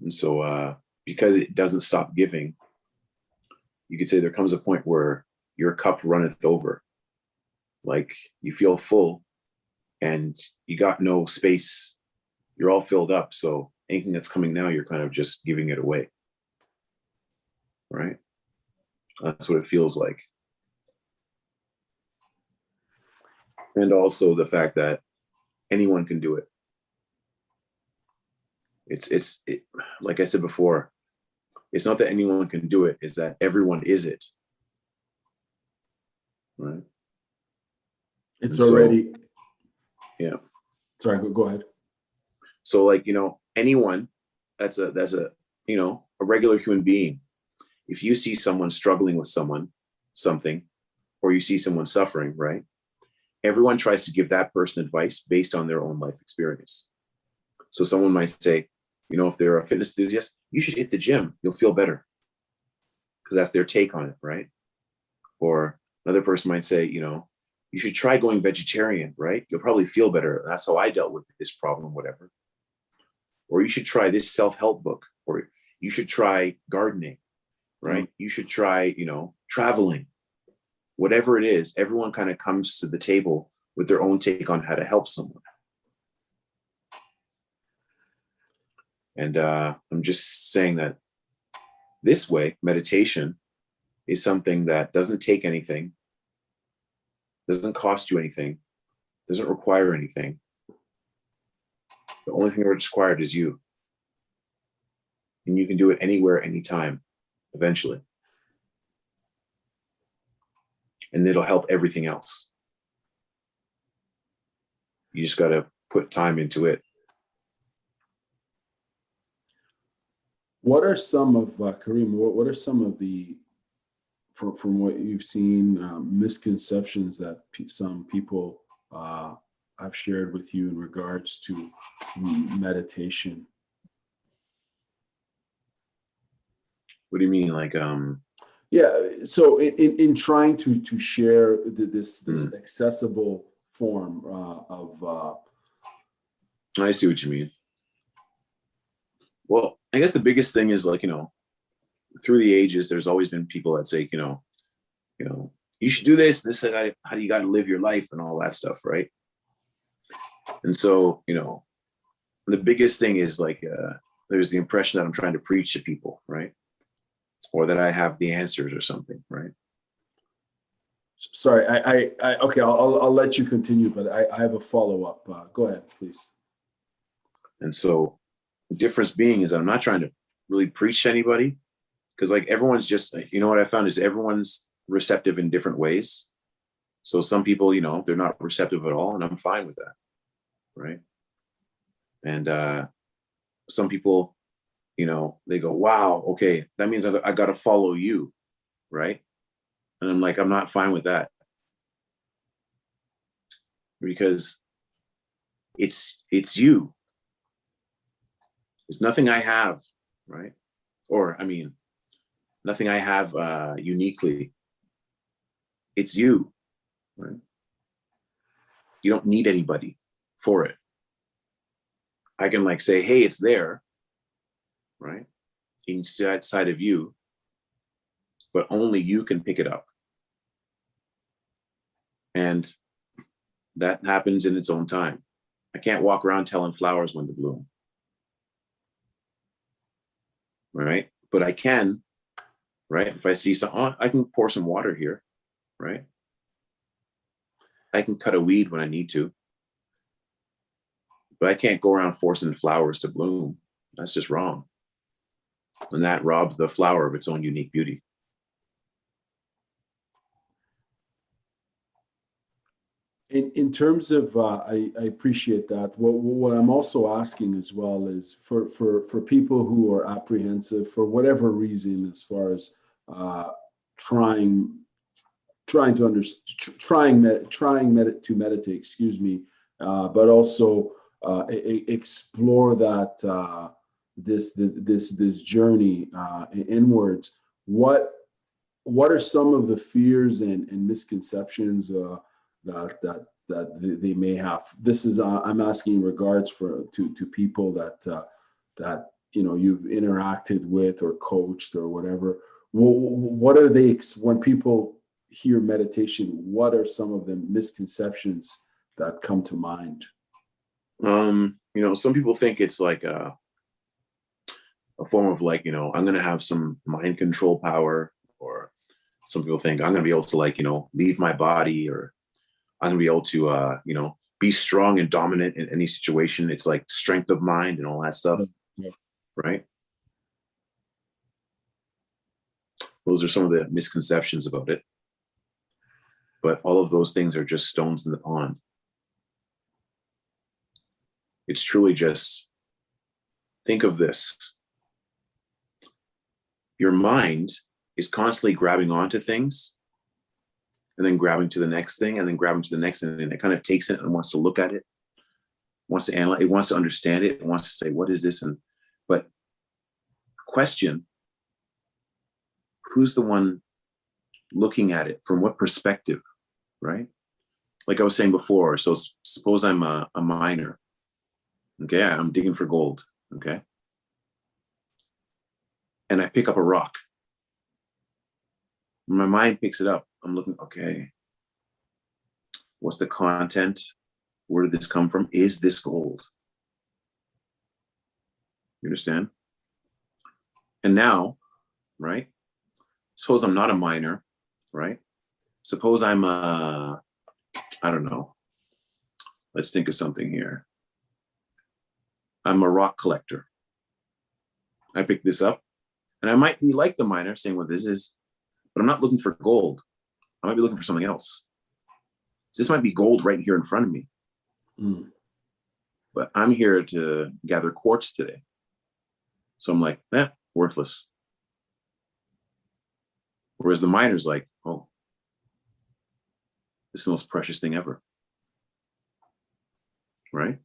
And so because it doesn't stop giving, you could say there comes a point where your cup runneth over. Like, you feel full and you got no space. You're all filled up. So anything that's coming now, you're kind of just giving it away. Right? That's what it feels like. And also the fact that anyone can do it. It's like I said before, it's not that anyone can do it, it's that everyone is it. Right? It's already. Yeah. Sorry, go ahead. So, like, you know, anyone that's a you know, a regular human being, if you see someone struggling with something, or you see someone suffering, right? Everyone tries to give that person advice based on their own life experience. So someone might say, you know, if they're a fitness enthusiast, you should hit the gym. You'll feel better. Because that's their take on it, right? Or another person might say, you know, you should try going vegetarian, right? You'll probably feel better. That's how I dealt with this problem, whatever. Or you should try this self-help book, or you should try gardening, right? You should try, you know, traveling, whatever it is, everyone kind of comes to the table with their own take on how to help someone. And I'm just saying that this way, meditation is something that doesn't take anything, doesn't cost you anything, doesn't require anything. The only thing that's required is you. And you can do it anywhere, anytime, eventually. And it'll help everything else. You just got to put time into it. What are some of, Karim, what are some of the, from what you've seen, misconceptions that some people have shared with you in regards to meditation? What do you mean? Like, yeah, so in trying to share this accessible form of I see what you mean. Well, I guess the biggest thing is, like, through the ages, there's always been people that say, you should do this, how do you got to live your life and all that stuff, right? And so, the biggest thing is like, there's the impression that I'm trying to preach to people, right? Or that I have the answers or something, right? Sorry, I okay, I'll let you continue, but I have a follow-up. Go ahead, please. And so the difference being is I'm not trying to really preach to anybody, because like everyone's just, what I found is everyone's receptive in different ways. So some people, they're not receptive at all, and I'm fine with that, right? And some people, they go, wow, okay, that means I got to follow you, right? And I'm like, I'm not fine with that, because it's you. There's nothing I have, right? Or, nothing I have uniquely. It's you, right? You don't need anybody for it. I can like say, hey, it's there, right? Inside of you, but only you can pick it up. And that happens in its own time. I can't walk around telling flowers when to bloom. Right? But I can, right? If I see something, I can pour some water here, right? I can cut a weed when I need to. But I can't go around forcing flowers to bloom. That's just wrong. And that robs the flower of its own unique beauty. In terms of, I appreciate that. What I'm also asking as well is for people who are apprehensive for whatever reason, as far as trying to meditate, excuse me, but also explore that this journey inwards. What are some of the fears and misconceptions that they may have? This is I'm asking in regards to people that you've interacted with or coached or whatever. What are they, when people hear meditation, what are some of the misconceptions that come to mind? Some people think it's like a form of like, I'm going to have some mind control power, or some people think I'm going to be able to leave my body, or I'm going to be able to, be strong and dominant in any situation. It's like strength of mind and all that stuff. Yeah. Right? Those are some of the misconceptions about it. But all of those things are just stones in the pond. It's truly just, think of this. Your mind is constantly grabbing onto things, and then grabbing to the next thing, and then grabbing to the next thing, and it kind of takes it and wants to look at it, wants to analyze, it wants to understand it, it wants to say, what is this? But question, who's the one looking at it? From what perspective, right? Like I was saying before, so suppose I'm a miner, okay? I'm digging for gold, okay? And I pick up a rock. My mind picks it up. I'm looking, okay, what's the content? Where did this come from? Is this gold? You understand? And now, right? Suppose I'm not a miner, right? Suppose I'm a, I don't know. Let's think of something here. I'm a rock collector. I pick this up and I might be like the miner saying, well, this is, but I'm not looking for gold. I might be looking for something else. This might be gold right here in front of me. But I'm here to gather quartz today. So I'm like, worthless. Whereas the miner's like, oh, this is the most precious thing ever. Right?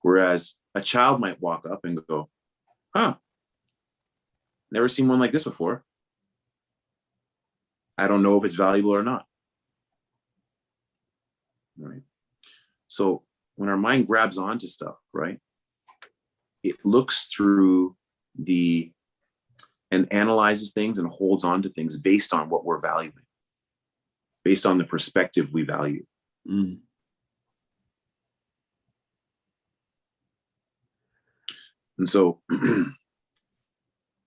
Whereas a child might walk up and go, huh, never seen one like this before. I don't know if it's valuable or not. Right? So when our mind grabs onto stuff, right, it looks through and analyzes things and holds on to things based on what we're valuing, based on the perspective we value. And so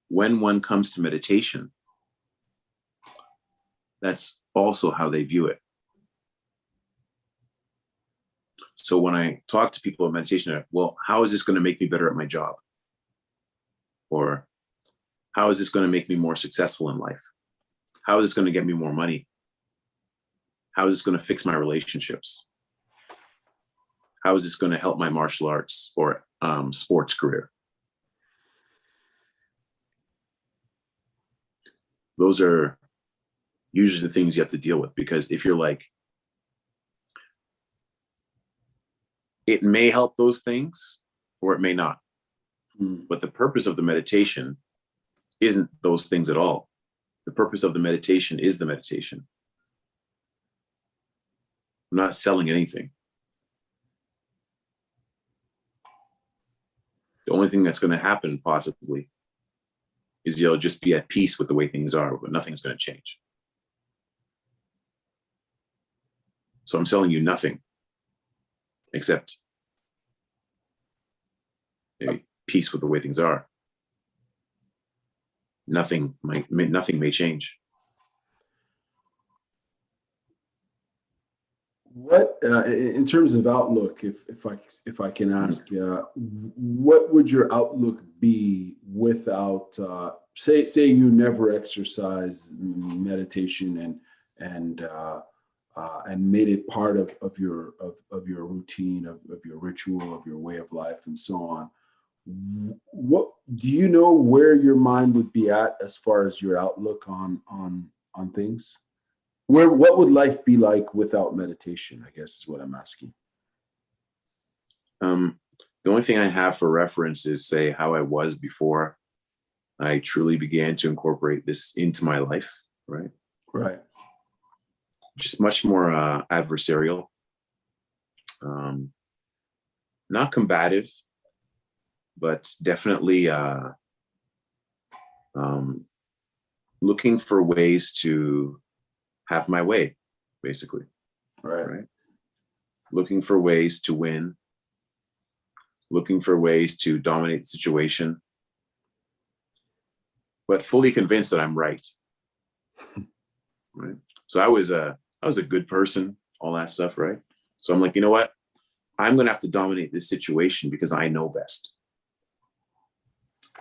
when one comes to meditation, that's also how they view it. So when I talk to people about meditation, they're like, well, how is this going to make me better at my job? Or how is this going to make me more successful in life? How is this going to get me more money? How is this going to fix my relationships? How is this going to help my martial arts or sports career? Those are usually the things you have to deal with, because if you're like, it may help those things or it may not. But the purpose of the meditation isn't those things at all. The purpose of the meditation is the meditation. I'm not selling anything. The only thing that's going to happen possibly is you'll just be at peace with the way things are, but nothing's going to change. So I'm selling you nothing except maybe peace with the way things are. Nothing may change. What, in terms of outlook, if I can ask, what would your outlook be without, say you never exercise meditation and made it part of your routine, of your ritual, of your way of life, and so on? What do you know where your mind would be at as far as your outlook on things? What would life be like without meditation, I guess is what I'm asking. The only thing I have for reference is, say, how I was before I truly began to incorporate this into my life, right? Right. Just much more adversarial, not combative, but definitely looking for ways to have my way, basically. Right. Looking for ways to win, looking for ways to dominate the situation, but fully convinced that I'm right. Right. So I was a good person, all that stuff, right? So I'm like, you know what? I'm going to have to dominate this situation because I know best.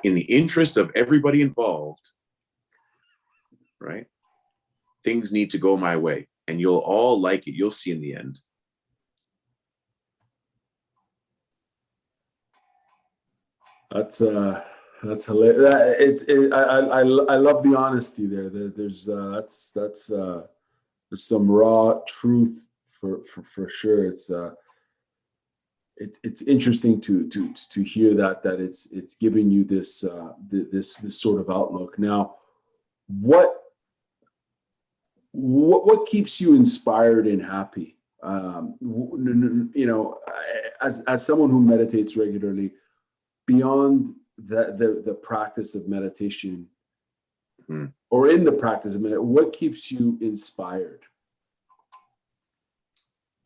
In the interest of everybody involved, right? Things need to go my way, and you'll all like it. You'll see in the end. That's hilarious. I love the honesty there. There's some raw truth for sure. It's interesting to hear that it's giving you this sort of outlook. Now, what keeps you inspired and happy? As someone who meditates regularly, beyond the practice of meditation, or in the practice of meditation, what keeps you inspired?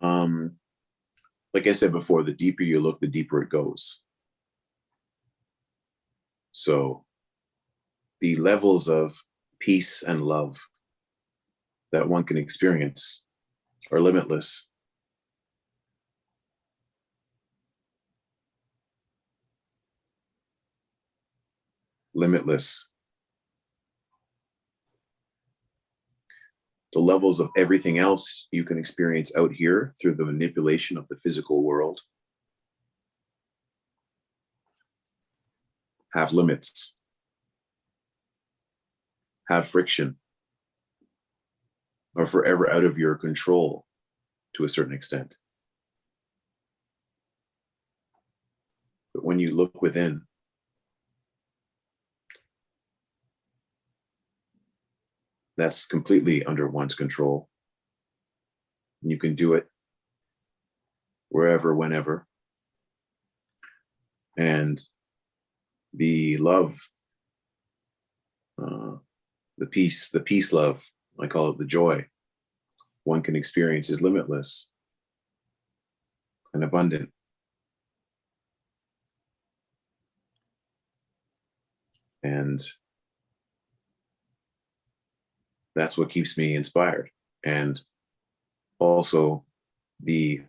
Like I said before, the deeper you look, the deeper it goes. So the levels of peace and love that one can experience are limitless. Limitless. The levels of everything else you can experience out here through the manipulation of the physical world have limits, have friction, are forever out of your control to a certain extent. But when you look within, that's completely under one's control. And you can do it wherever, whenever. And the love, the peace love, I call it the joy, one can experience is limitless and abundant. And that's what keeps me inspired. And also the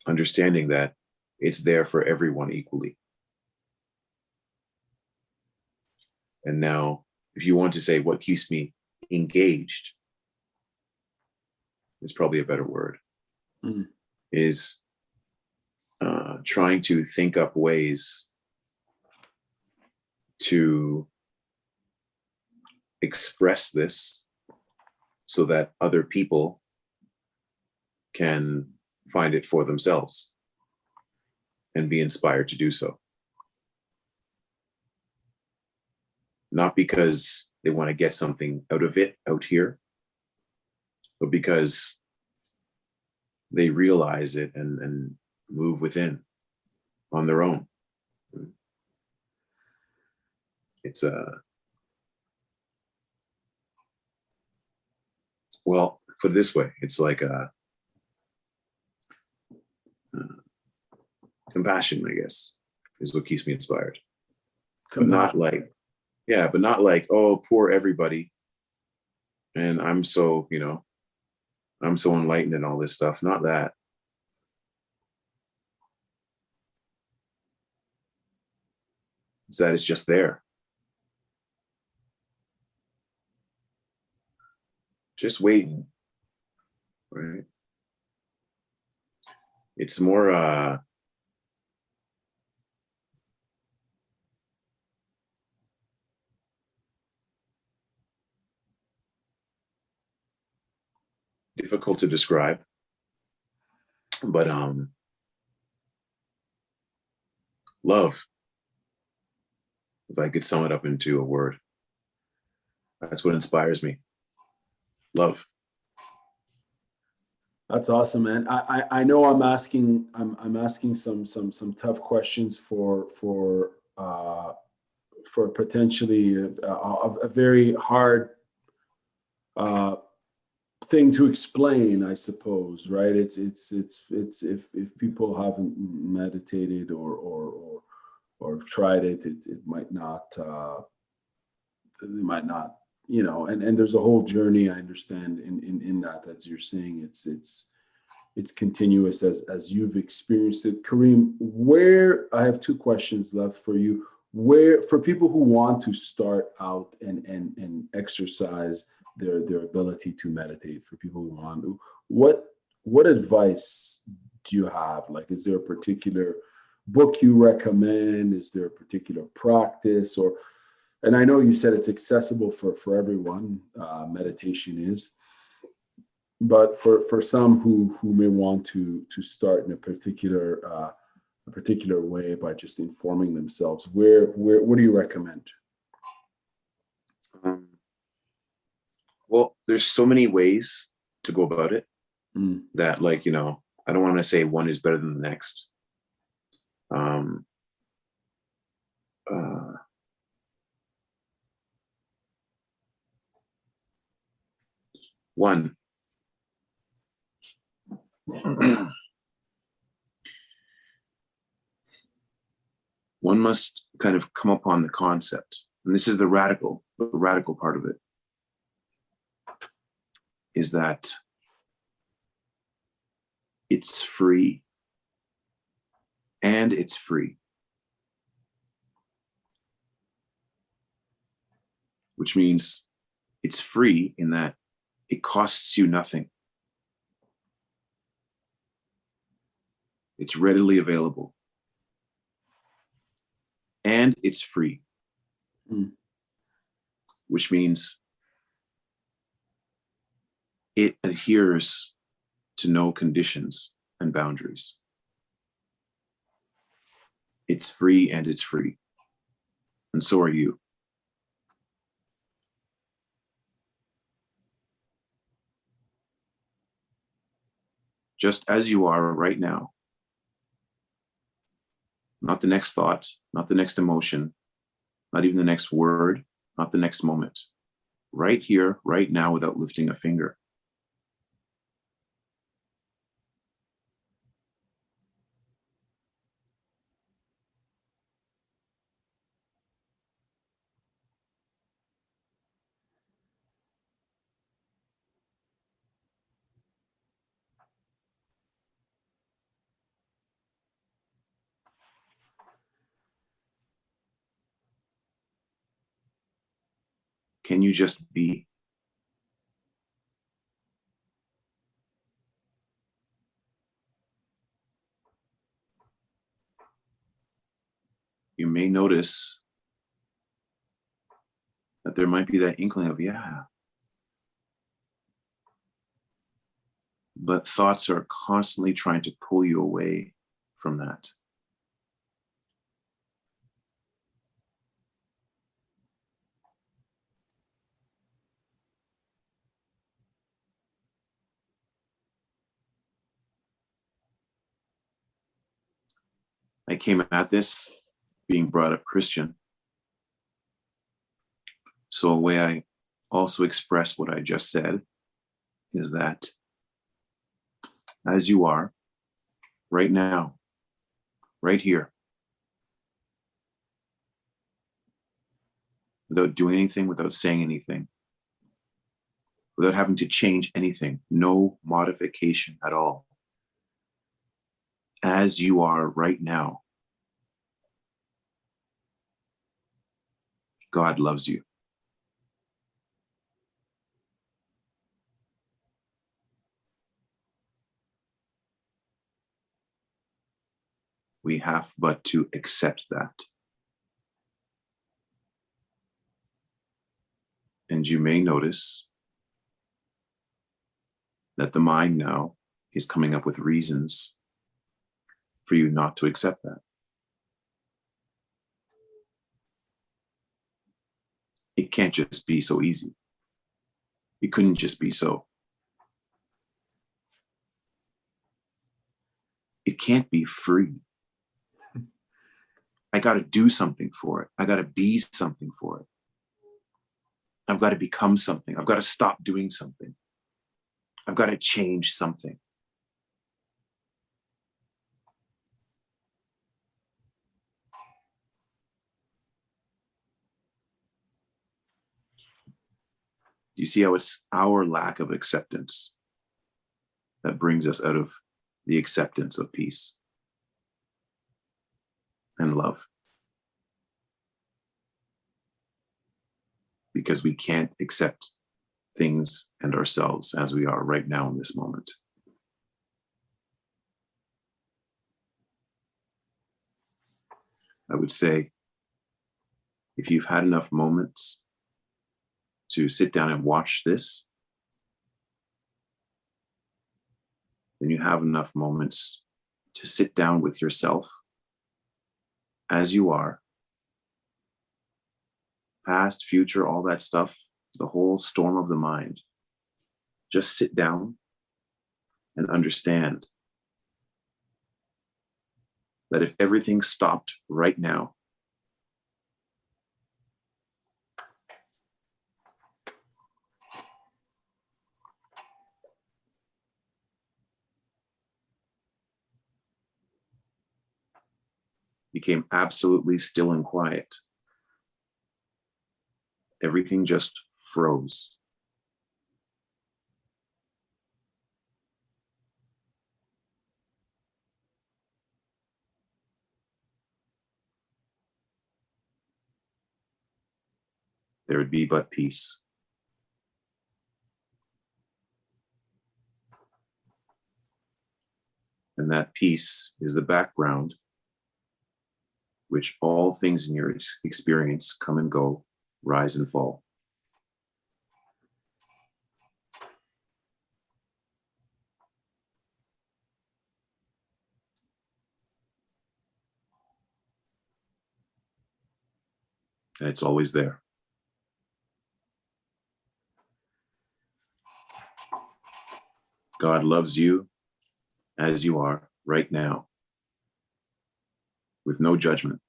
understanding that it's there for everyone equally. And now, if you want to say what keeps me engaged, is probably a better word, is trying to think up ways to express this so that other people can find it for themselves and be inspired to do so. Not because they want to get something out of it out here, but because they realize it and move within on their own. It's well, put it this way, it's like compassion, I guess, is what keeps me inspired. But not like, oh, poor everybody. And I'm so, I'm so enlightened and all this stuff. Not that. It's that it's just there. Just waiting, right? It's more difficult to describe, but love, if I could sum it up into a word, that's what inspires me. Love. That's awesome, man. I know I'm asking some tough questions for potentially a very hard thing to explain, I suppose, right? It's if people haven't meditated or tried it, it might not they might not, and there's a whole journey, I understand, in that, as you're saying, it's continuous as you've experienced it. Karim, I have two questions left for you. Where, for people who want to start out and exercise their ability to meditate, for people who want to, what advice do you have? Like, is there a particular book you recommend? Is there a particular practice? And I know you said it's accessible for everyone, meditation is, but for some who may want to start in a particular way by just informing themselves, what do you recommend? Well, there's so many ways to go about it that, like, I don't want to say one is better than the next. One, one must kind of come upon the concept, and this is the radical part of it, is that it's free and it's free, which means it's free in that it costs you nothing. It's readily available. And it's free, which means it adheres to no conditions and boundaries. It's free and it's free. And so are you. Just as you are right now. Not the next thought, not the next emotion, not even the next word, not the next moment. Right here, right now, without lifting a finger. Can you just be? You may notice that there might be that inkling of, yeah. But thoughts are constantly trying to pull you away from that. I came at this being brought up Christian. So a way I also express what I just said is that as you are, right now, right here, without doing anything, without saying anything, without having to change anything, no modification at all. As you are right now, God loves you. We have but to accept that. And you may notice that the mind now is coming up with reasons for you not to accept that. It can't just be so easy. It couldn't just be so. It can't be free. I got to do something for it. I got to be something for it. I've got to become something. I've got to stop doing something. I've got to change something. You see how it's our lack of acceptance that brings us out of the acceptance of peace and love. Because we can't accept things and ourselves as we are right now in this moment. I would say, if you've had enough moments to sit down and watch this, then you have enough moments to sit down with yourself as you are, past, future, all that stuff, the whole storm of the mind. Just sit down and understand that if everything stopped right now, became absolutely still and quiet. Everything just froze. There would be but peace. And that peace is the background which all things in your experience come and go, rise and fall. And it's always there. God loves you as you are right now, with no judgment.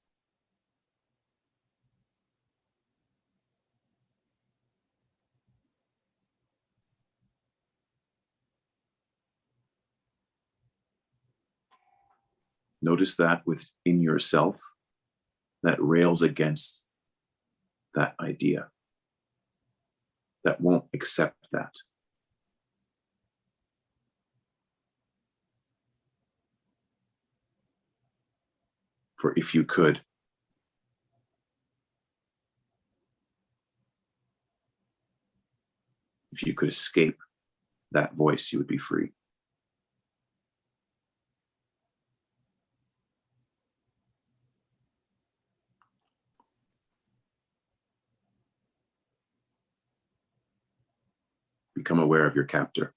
Notice that within yourself that rails against that idea, that won't accept that. For if you could, escape that voice, you would be free. Become aware of your captor.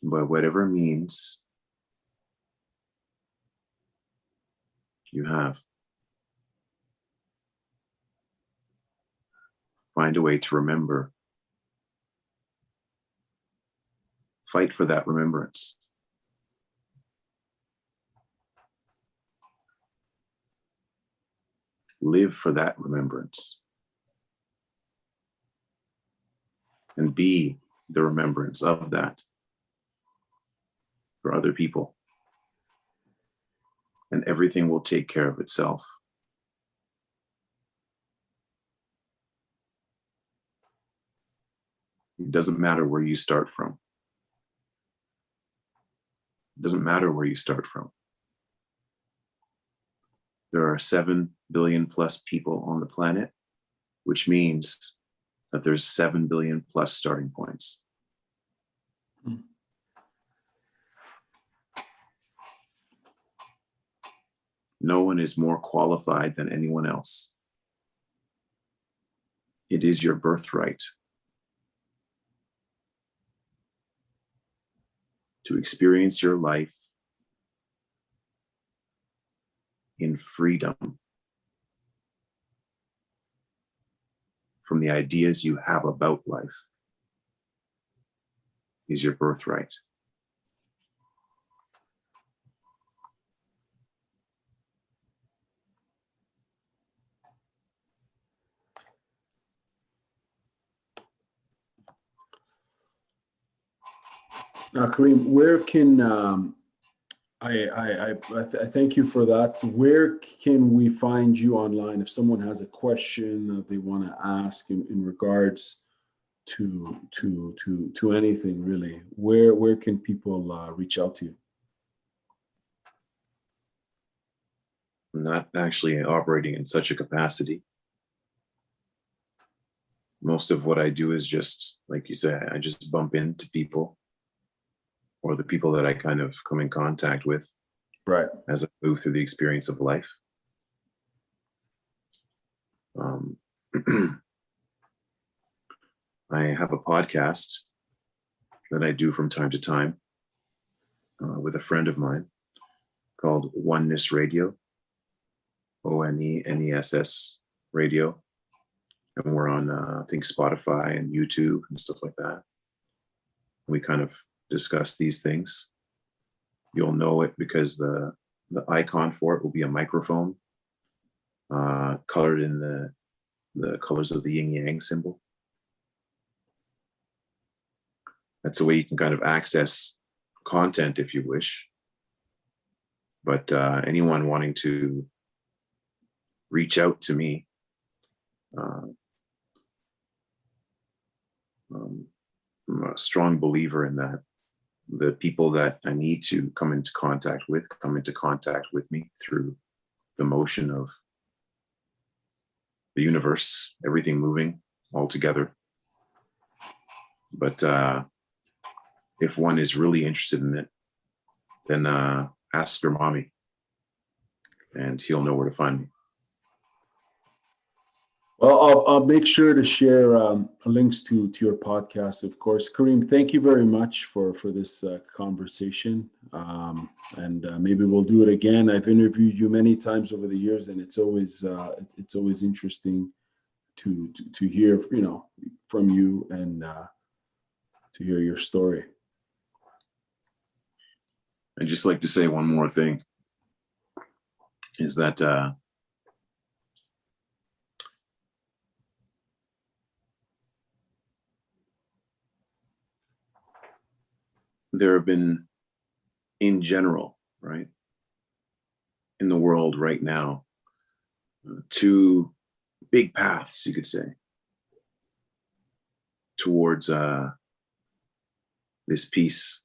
By whatever means you have, find a way to remember. Fight for that remembrance. Live for that remembrance. And be the remembrance of that for other people. And everything will take care of itself. It doesn't matter where you start from. It doesn't matter where you start from. There are 7 billion plus people on the planet, which means that there's 7 billion plus starting points. No one is more qualified than anyone else. It is your birthright to experience your life in freedom from the ideas you have about life. Is your birthright. Now, Karim, where can I thank you for that. Where can we find you online if someone has a question that they want to ask in regards to anything really? Where can people reach out to you? I'm not actually operating in such a capacity. Most of what I do is just, like you said, I just bump into people, or the people that I kind of come in contact with, right, as I move through the experience of life. I have a podcast that I do from time to time with a friend of mine called Oneness Radio, ONENESS Radio. And we're on, I think, Spotify and YouTube and stuff like that. We kind of discuss these things. You'll know it because the the icon for it will be a microphone, colored in the colors of the yin yang symbol. That's a way you can kind of access content if you wish. But anyone wanting to reach out to me, I'm a strong believer in that. The people that I need to come into contact with me through the motion of the universe, everything moving all together. But if one is really interested in it, then ask Garmamie, and he'll know where to find me. Well, I'll make sure to share links to your podcast, of course. Karim, thank you very much for this conversation. And maybe we'll do it again. I've interviewed you many times over the years, and it's always interesting to hear, from you and to hear your story. I'd just like to say one more thing, is that there have been, in general, right, in the world right now, two big paths, you could say, towards this peace.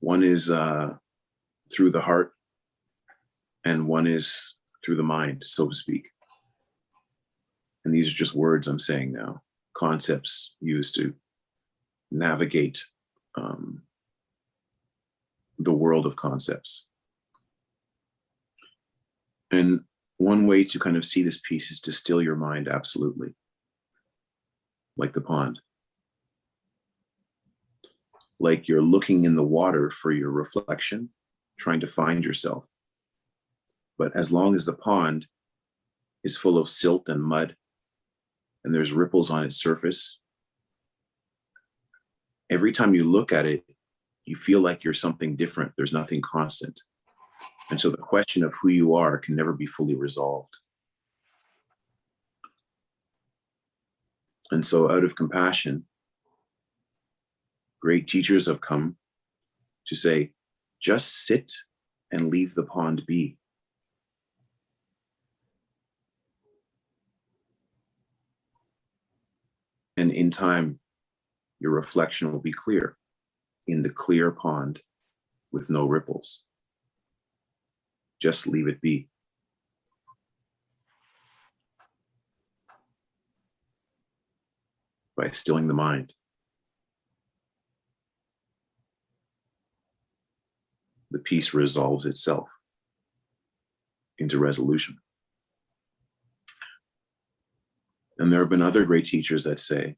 One is through the heart, and one is through the mind, so to speak. And these are just words I'm saying now, concepts used to navigate the world of concepts. And one way to kind of see this piece is to still your mind absolutely, like the pond. Like you're looking in the water for your reflection, trying to find yourself. But as long as the pond is full of silt and mud, and there's ripples on its surface, every time you look at it, you feel like you're something different. There's nothing constant. And so the question of who you are can never be fully resolved. And so out of compassion, great teachers have come to say, just sit and leave the pond be. And in time, your reflection will be clear in the clear pond with no ripples. Just leave it be. By stilling the mind. The peace resolves itself into resolution. And there have been other great teachers that say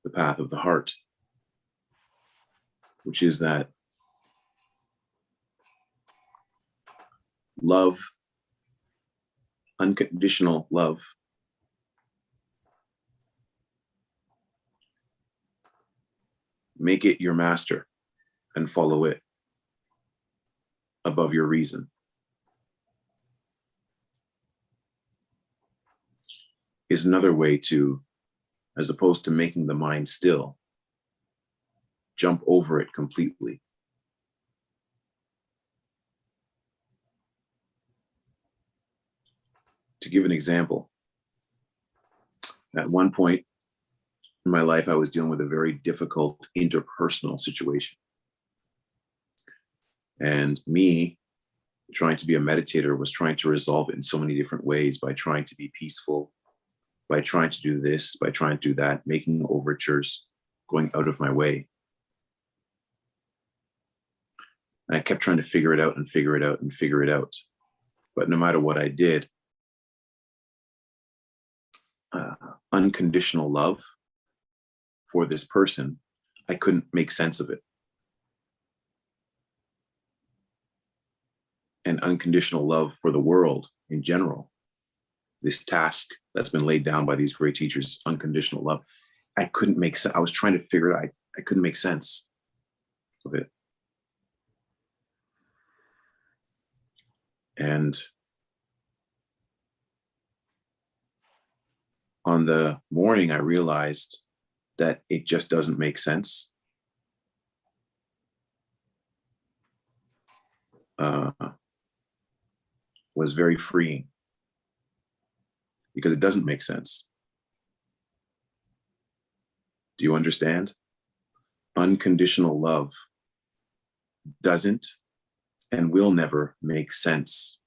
the path of the heart, which is that love, unconditional love, make it your master and follow it above your reason. Is another way to, as opposed to making the mind still, jump over it completely. To give an example, at one point in my life, I was dealing with a very difficult interpersonal situation. And me, trying to be a meditator, was trying to resolve it in so many different ways, by trying to be peaceful, by trying to do this, by trying to do that, making overtures, going out of my way. And I kept trying to figure it out and figure it out and figure it out. But no matter what I did, unconditional love for this person, I couldn't make sense of it. And unconditional love for the world in general, this task that's been laid down by these great teachers, unconditional love, I couldn't make sense. I was trying to figure it out. I couldn't make sense of it. And on the morning, I realized that it just doesn't make sense. Was very freeing because it doesn't make sense. Do you understand? Unconditional love doesn't and will never make sense.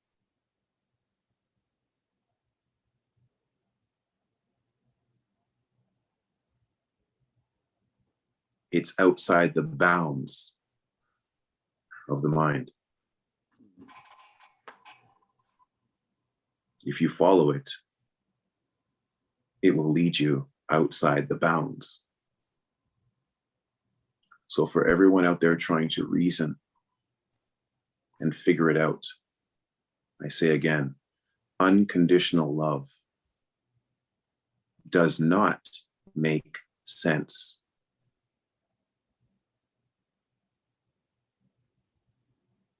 It's outside the bounds of the mind. If you follow it, it will lead you outside the bounds. So for everyone out there trying to reason and figure it out, I say again, unconditional love does not make sense.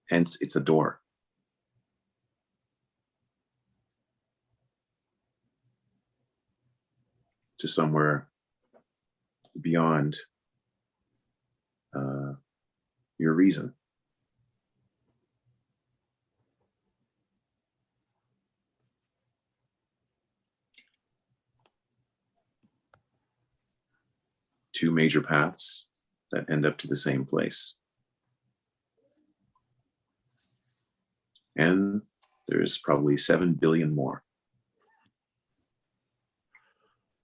Hence, it's a door. To somewhere beyond your reason. Two major paths that end up to the same place. And there's probably 7 billion more.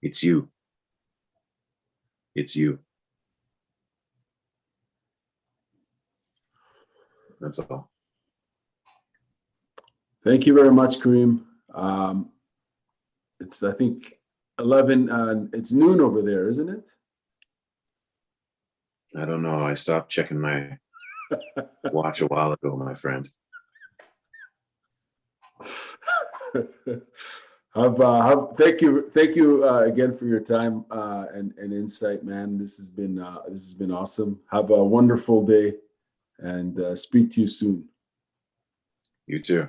It's you. It's you. That's all. Thank you very much, Karim. It's, I think, 11, it's noon over there, isn't it? I don't know. I stopped checking my watch a while ago, my friend. Thank you again for your time and insight, man. This has been awesome. Have a wonderful day, and speak to you soon. You too.